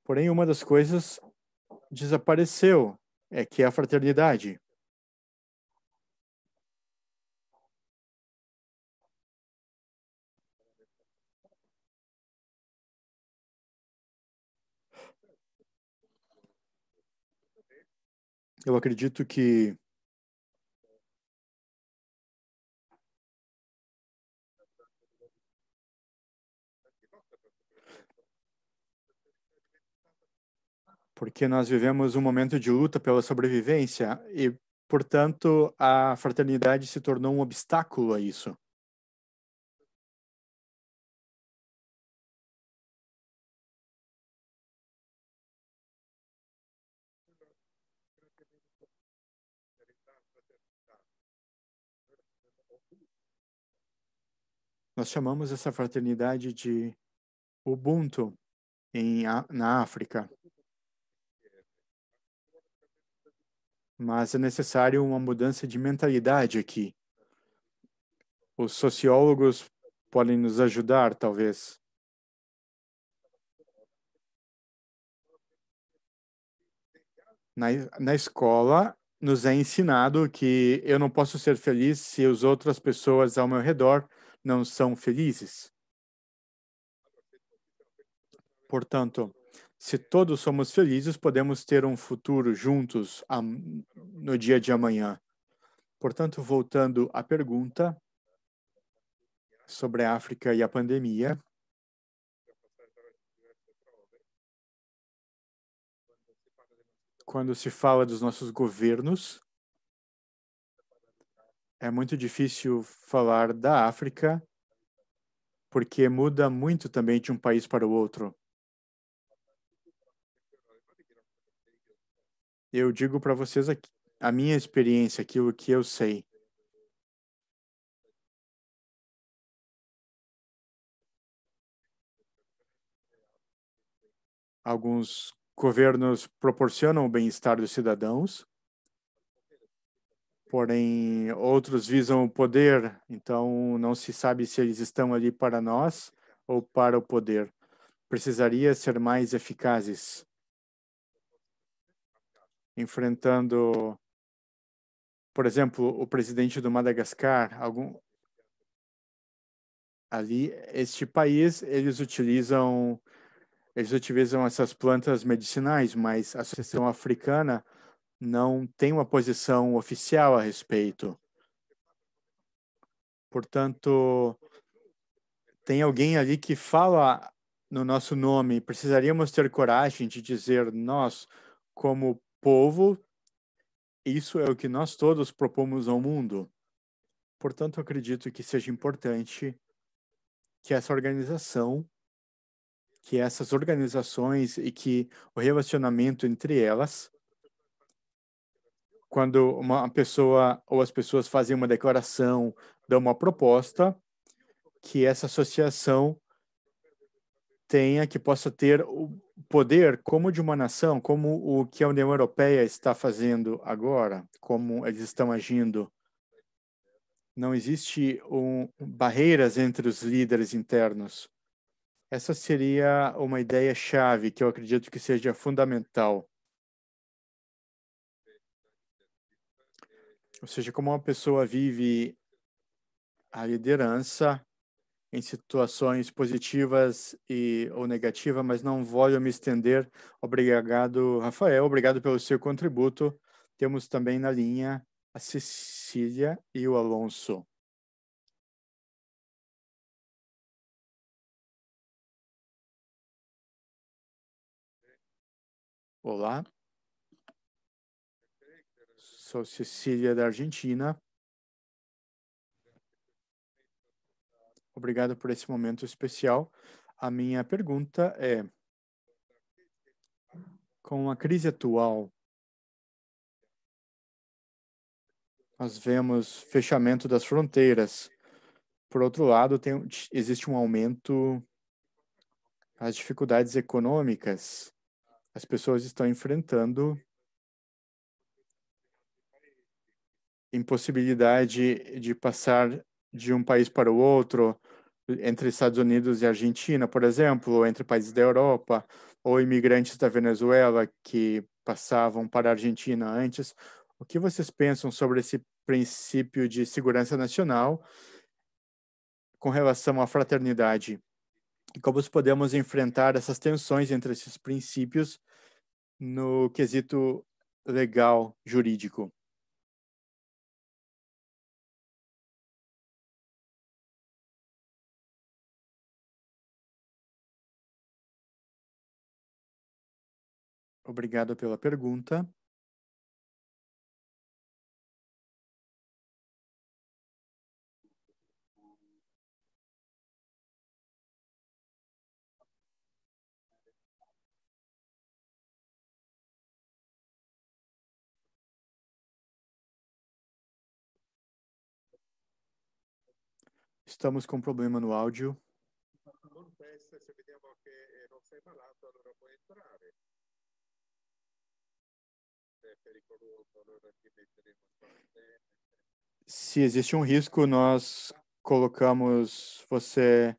Porém, uma das coisas desapareceu, que é a fraternidade. Eu acredito que porque nós vivemos um momento de luta pela sobrevivência e, portanto, a fraternidade se tornou um obstáculo a isso. Nós chamamos essa fraternidade de Ubuntu na África, mas é necessário uma mudança de mentalidade aqui. Os sociólogos podem nos ajudar, talvez. Na, na escola, nos é ensinado que eu não posso ser feliz se as outras pessoas ao meu redor não são felizes. Portanto, se todos somos felizes, podemos ter um futuro juntos no dia de amanhã. Portanto, voltando à pergunta sobre a África e a pandemia, quando se fala dos nossos governos, é muito difícil falar da África, porque muda muito também de um país para o outro. Eu digo para vocês aqui, a minha experiência, aquilo que eu sei. Alguns governos proporcionam o bem-estar dos cidadãos, porém outros visam o poder, então não se sabe se eles estão ali para nós ou para o poder. Precisaria ser mais eficazes, enfrentando, por exemplo, o presidente do Madagascar, ali, este país, eles utilizam essas plantas medicinais, mas a Associação Africana não tem uma posição oficial a respeito. Portanto, tem alguém ali que fala no nosso nome. Precisaríamos ter coragem de dizer nós, como povo, isso é o que nós todos propomos ao mundo. Portanto, acredito que seja importante que que essas organizações e que o relacionamento entre elas, quando uma pessoa ou as pessoas fazem uma declaração, dão uma proposta, que essa associação que possa ter o poder como de uma nação, como o que a União Europeia está fazendo agora, como eles estão agindo. Não existe barreiras entre os líderes internos. Essa seria uma ideia-chave que eu acredito que seja fundamental. Ou seja, como uma pessoa vive a liderança em situações positivas ou negativas, mas não vou me estender. Obrigado, Rafael. Obrigado pelo seu contributo. Temos também na linha a Cecília e o Alonso. Olá, sou Cecília da Argentina. Obrigado por esse momento especial. A minha pergunta é: com a crise atual, nós vemos fechamento das fronteiras. Por outro lado, existe um aumento das dificuldades econômicas. As pessoas estão enfrentando impossibilidade de passar de um país para o outro, entre Estados Unidos e Argentina, por exemplo, ou entre países da Europa, ou imigrantes da Venezuela que passavam para a Argentina antes. O que vocês pensam sobre esse princípio de segurança nacional com relação à fraternidade? E como podemos enfrentar essas tensões entre esses princípios no quesito legal, jurídico? Obrigado pela pergunta. Estamos com problema no áudio. Se existe um risco, nós colocamos você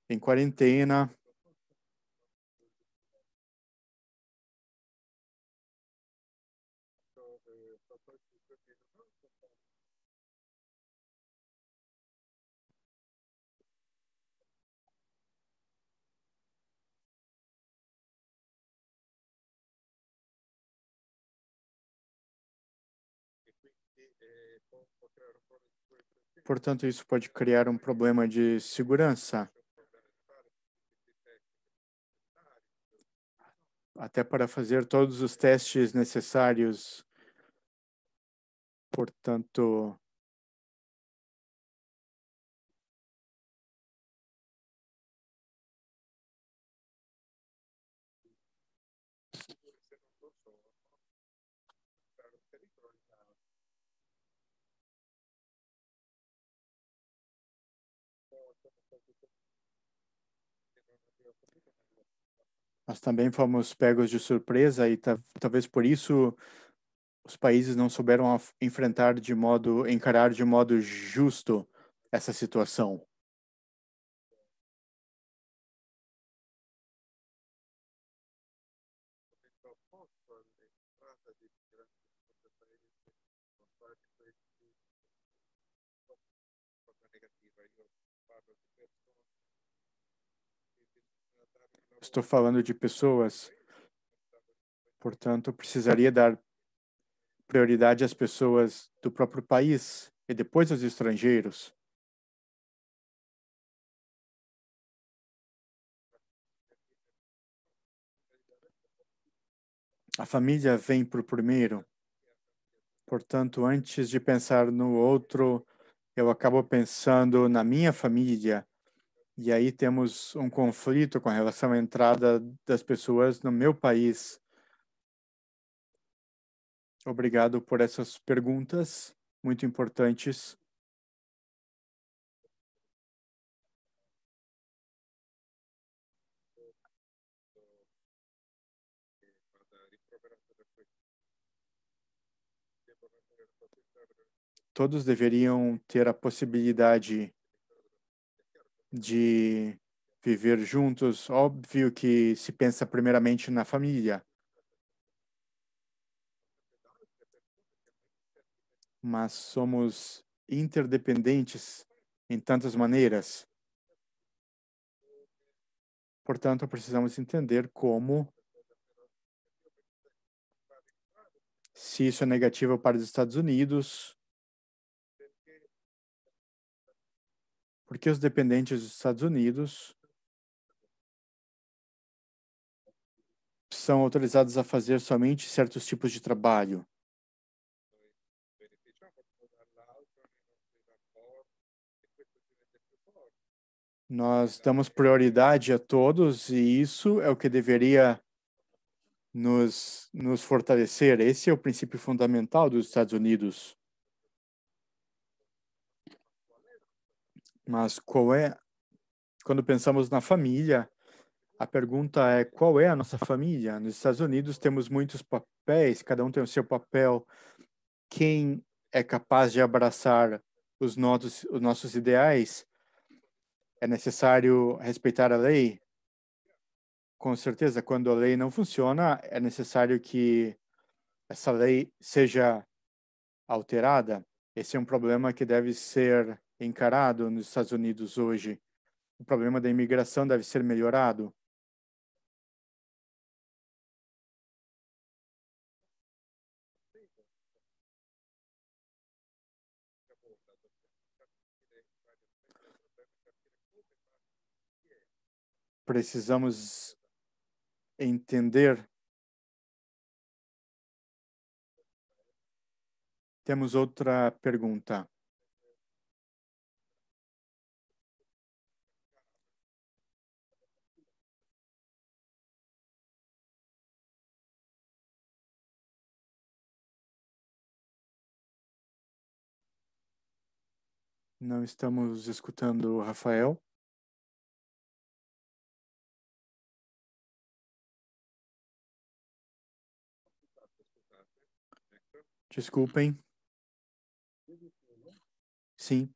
em quarentena. Portanto, isso pode criar um problema de segurança, até para fazer todos os testes necessários. Portanto, nós também fomos pegos de surpresa e talvez por isso os países não souberam encarar de modo justo essa situação. Estou falando de pessoas, portanto, precisaria dar prioridade às pessoas do próprio país e depois aos estrangeiros. A família vem por primeiro. Portanto, antes de pensar no outro, eu acabo pensando na minha família. E aí temos um conflito com relação à entrada das pessoas no meu país. Obrigado por essas perguntas muito importantes. Todos deveriam ter a possibilidade de viver juntos. Óbvio que se pensa primeiramente na família, mas somos interdependentes em tantas maneiras. Portanto, precisamos entender como, se isso é negativo para os Estados Unidos, porque os dependentes dos Estados Unidos são autorizados a fazer somente certos tipos de trabalho. Nós damos prioridade a todos e isso é o que deveria nos fortalecer. Esse é o princípio fundamental dos Estados Unidos. Mas quando pensamos na família, a pergunta é qual é a nossa família? Nos Estados Unidos temos muitos papéis, cada um tem o seu papel. Quem é capaz de abraçar os nossos ideais? É necessário respeitar a lei? Com certeza, quando a lei não funciona, é necessário que essa lei seja alterada. Esse é um problema que deve ser encarado nos Estados Unidos hoje. O problema da imigração deve ser melhorado. Precisamos entender. Temos outra pergunta. Não estamos escutando o Rafael. Desculpem. Sim.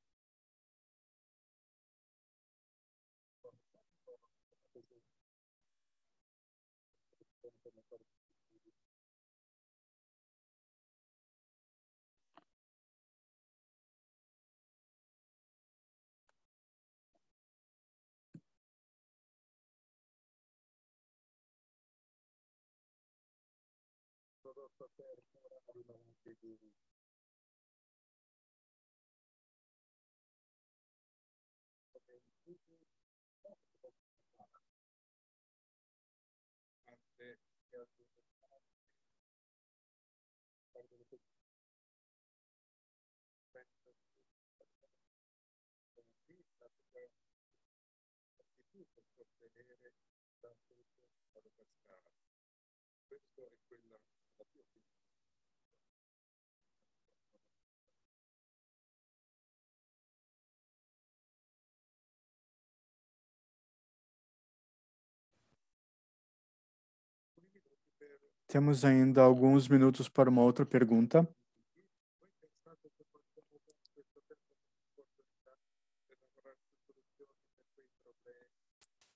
Temos ainda alguns minutos para uma outra pergunta.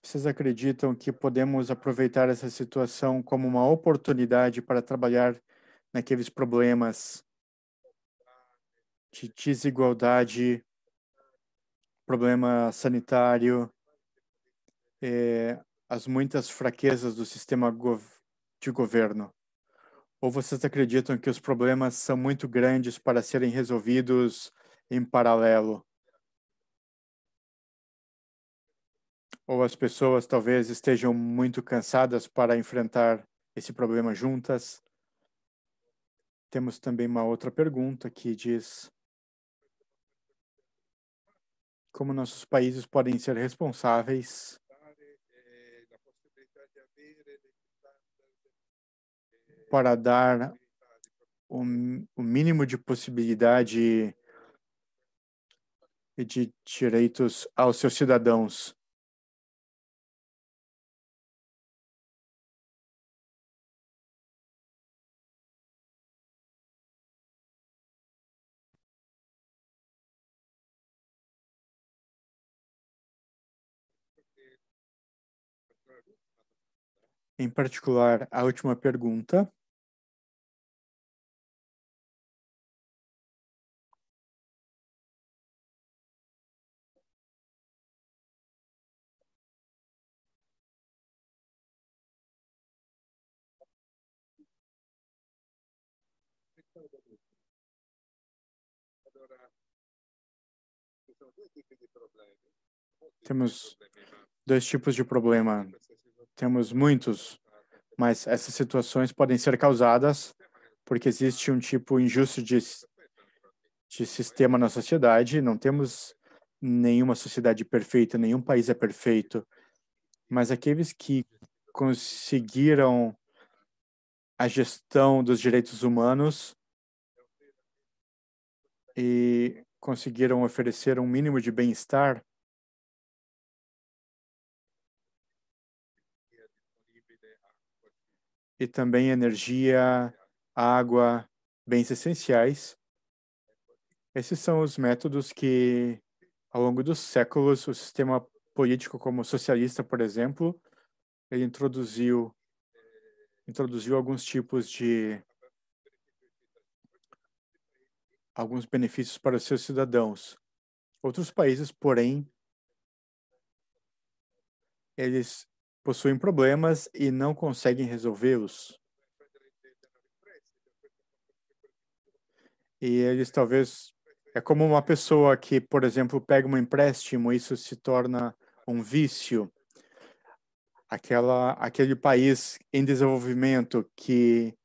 Vocês acreditam que podemos aproveitar essa situação como uma oportunidade para trabalhar naqueles problemas de desigualdade, problema sanitário, as muitas fraquezas do sistema de governo? Ou vocês acreditam que os problemas são muito grandes para serem resolvidos em paralelo? Ou as pessoas talvez estejam muito cansadas para enfrentar esse problema juntas? Temos também uma outra pergunta que diz: como nossos países podem ser responsáveis para dar o mínimo de possibilidade e de direitos aos seus cidadãos? Em particular, a última pergunta. Temos dois tipos de problema. Temos muitos, mas essas situações podem ser causadas porque existe um tipo injusto de sistema na sociedade. Não temos nenhuma sociedade perfeita, nenhum país é perfeito, mas aqueles que conseguiram a gestão dos direitos humanos e conseguiram oferecer um mínimo de bem-estar e também energia, água, bens essenciais. Esses são os métodos que, ao longo dos séculos, o sistema político como socialista, por exemplo, ele introduziu alguns benefícios para os seus cidadãos. Outros países, porém, eles possuem problemas e não conseguem resolvê-los. E eles talvez é como uma pessoa que, por exemplo, pega um empréstimo, isso se torna um vício. Aquele país em desenvolvimento que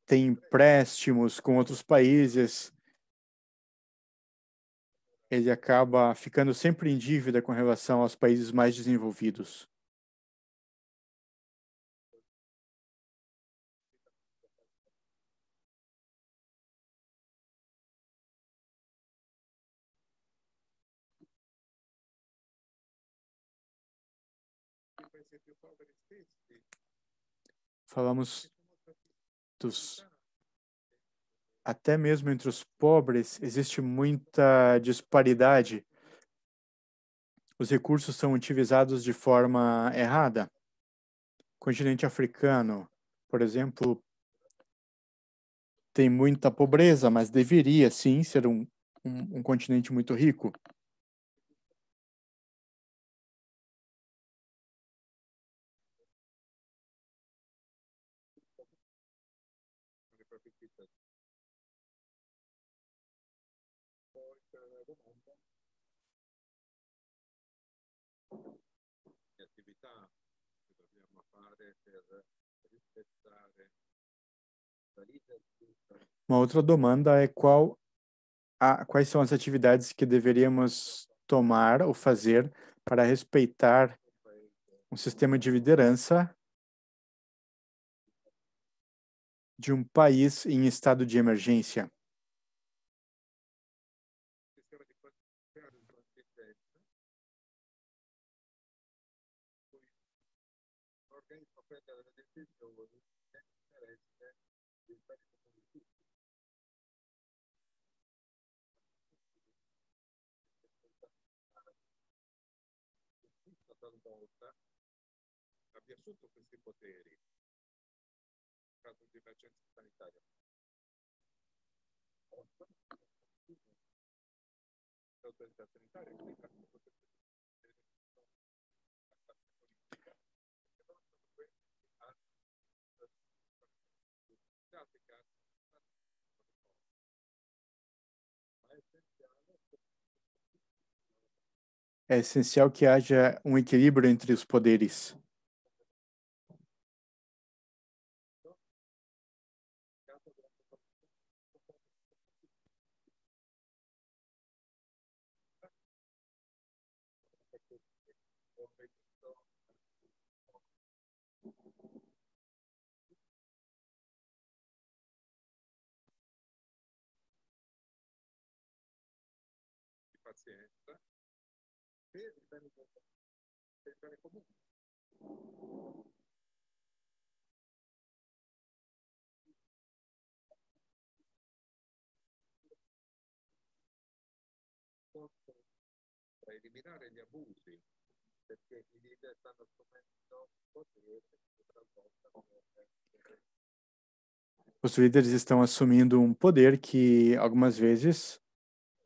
tem empréstimos com outros países, ele acaba ficando sempre em dívida com relação aos países mais desenvolvidos. Falamos até mesmo entre os pobres existe muita disparidade. Os recursos são utilizados de forma errada. Continente africano, por exemplo, tem muita pobreza, mas deveria sim ser um continente muito rico. Uma outra demanda é quais são as atividades que deveríamos tomar ou fazer para respeitar um sistema de liderança de um país em estado de emergência. É essencial que haja um equilíbrio entre os poderes. Os líderes estão assumindo um poder que, algumas vezes,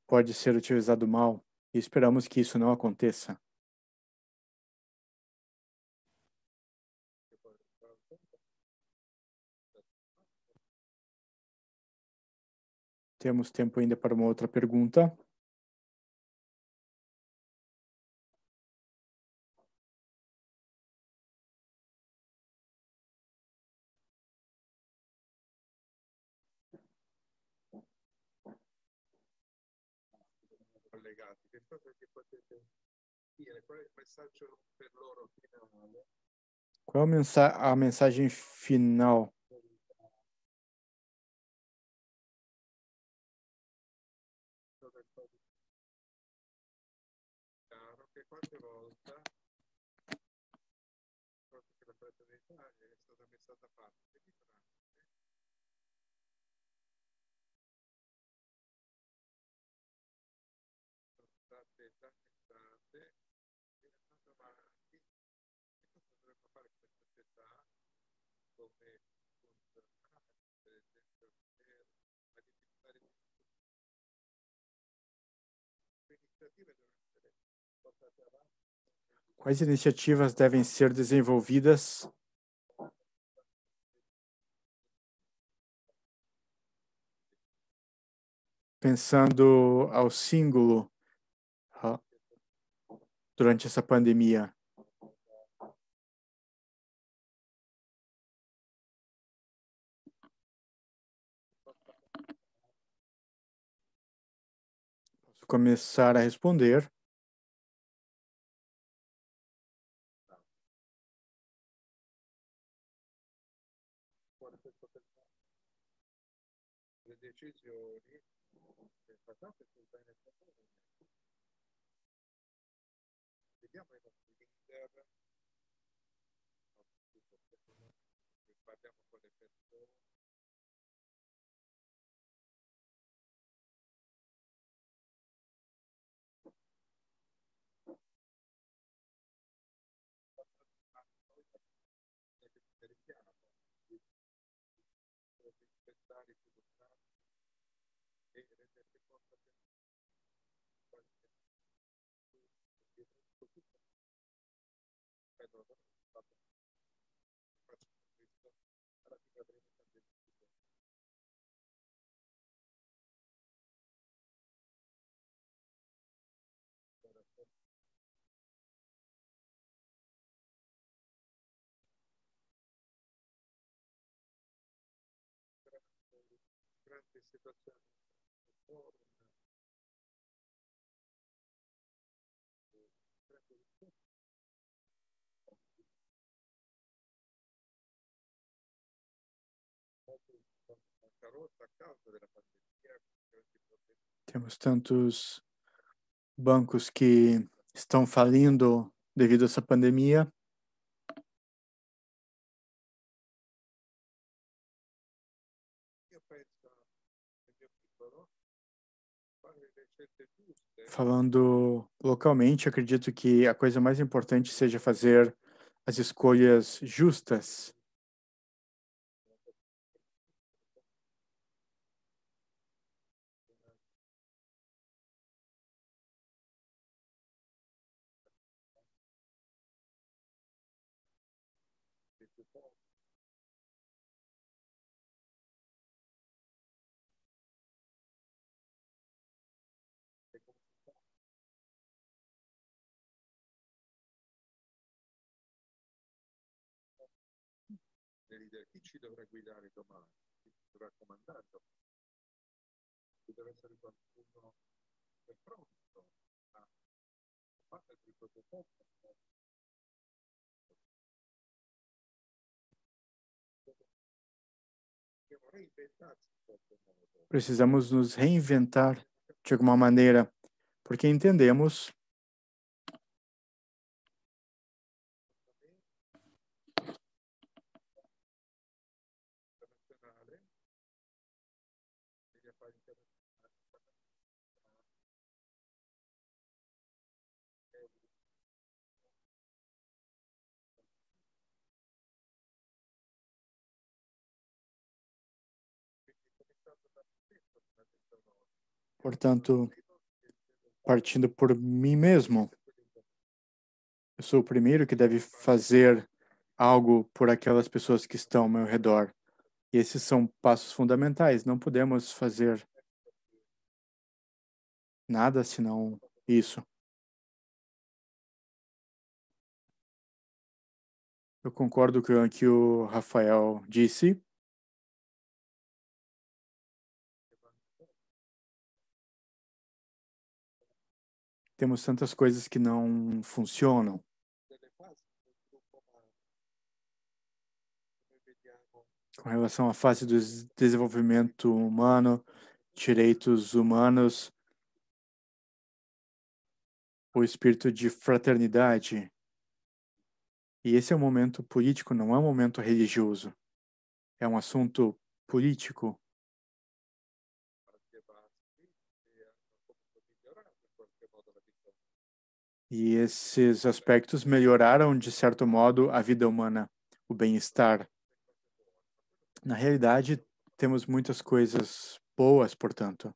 pode ser utilizado mal, e esperamos que isso não aconteça. Temos tempo ainda para uma outra pergunta. Qual é a mensagem final? Quais iniciativas devem ser desenvolvidas pensando ao símbolo durante essa pandemia? Posso começar a responder. Temos tantos bancos que estão falindo devido a essa pandemia. Falando localmente, acredito que a coisa mais importante seja fazer as escolhas justas. Precisamos nos reinventar de alguma maneira, porque entendemos portanto, partindo por mim mesmo, eu sou o primeiro que deve fazer algo por aquelas pessoas que estão ao meu redor. E esses são passos fundamentais. Não podemos fazer nada senão isso. Eu concordo com o que o Rafael disse. Temos tantas coisas que não funcionam. Com relação à fase do desenvolvimento humano, direitos humanos, o espírito de fraternidade. E esse é um momento político, não é um momento religioso. É um assunto político. E esses aspectos melhoraram, de certo modo, a vida humana, o bem-estar. Na realidade, temos muitas coisas boas, portanto.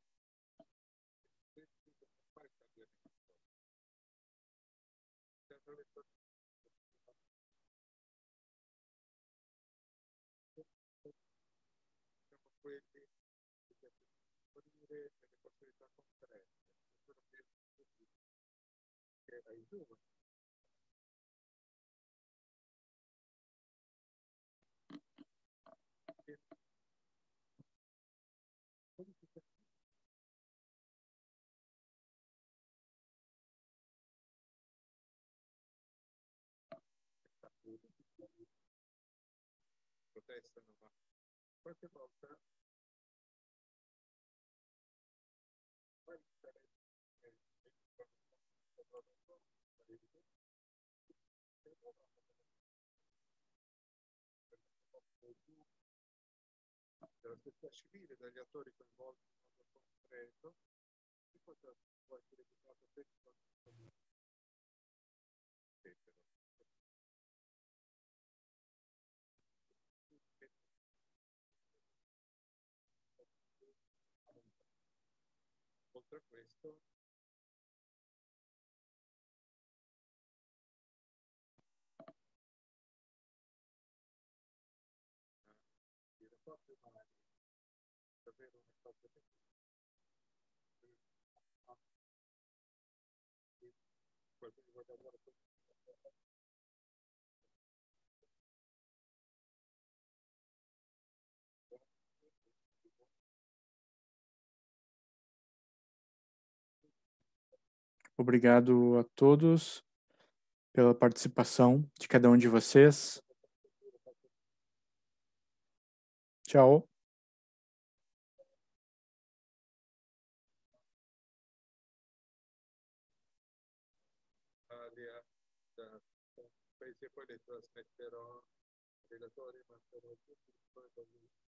della società civile, dagli attori coinvolti in modo concreto, che cosa può essere dedicato per oltre a questo i rapporti umani davvero una cosa che qualcuno vuole lavorare con Obrigado a todos pela participação de cada um de vocês. Tchau. Poi se poi le trasmetterò ai relatori, manderò tutti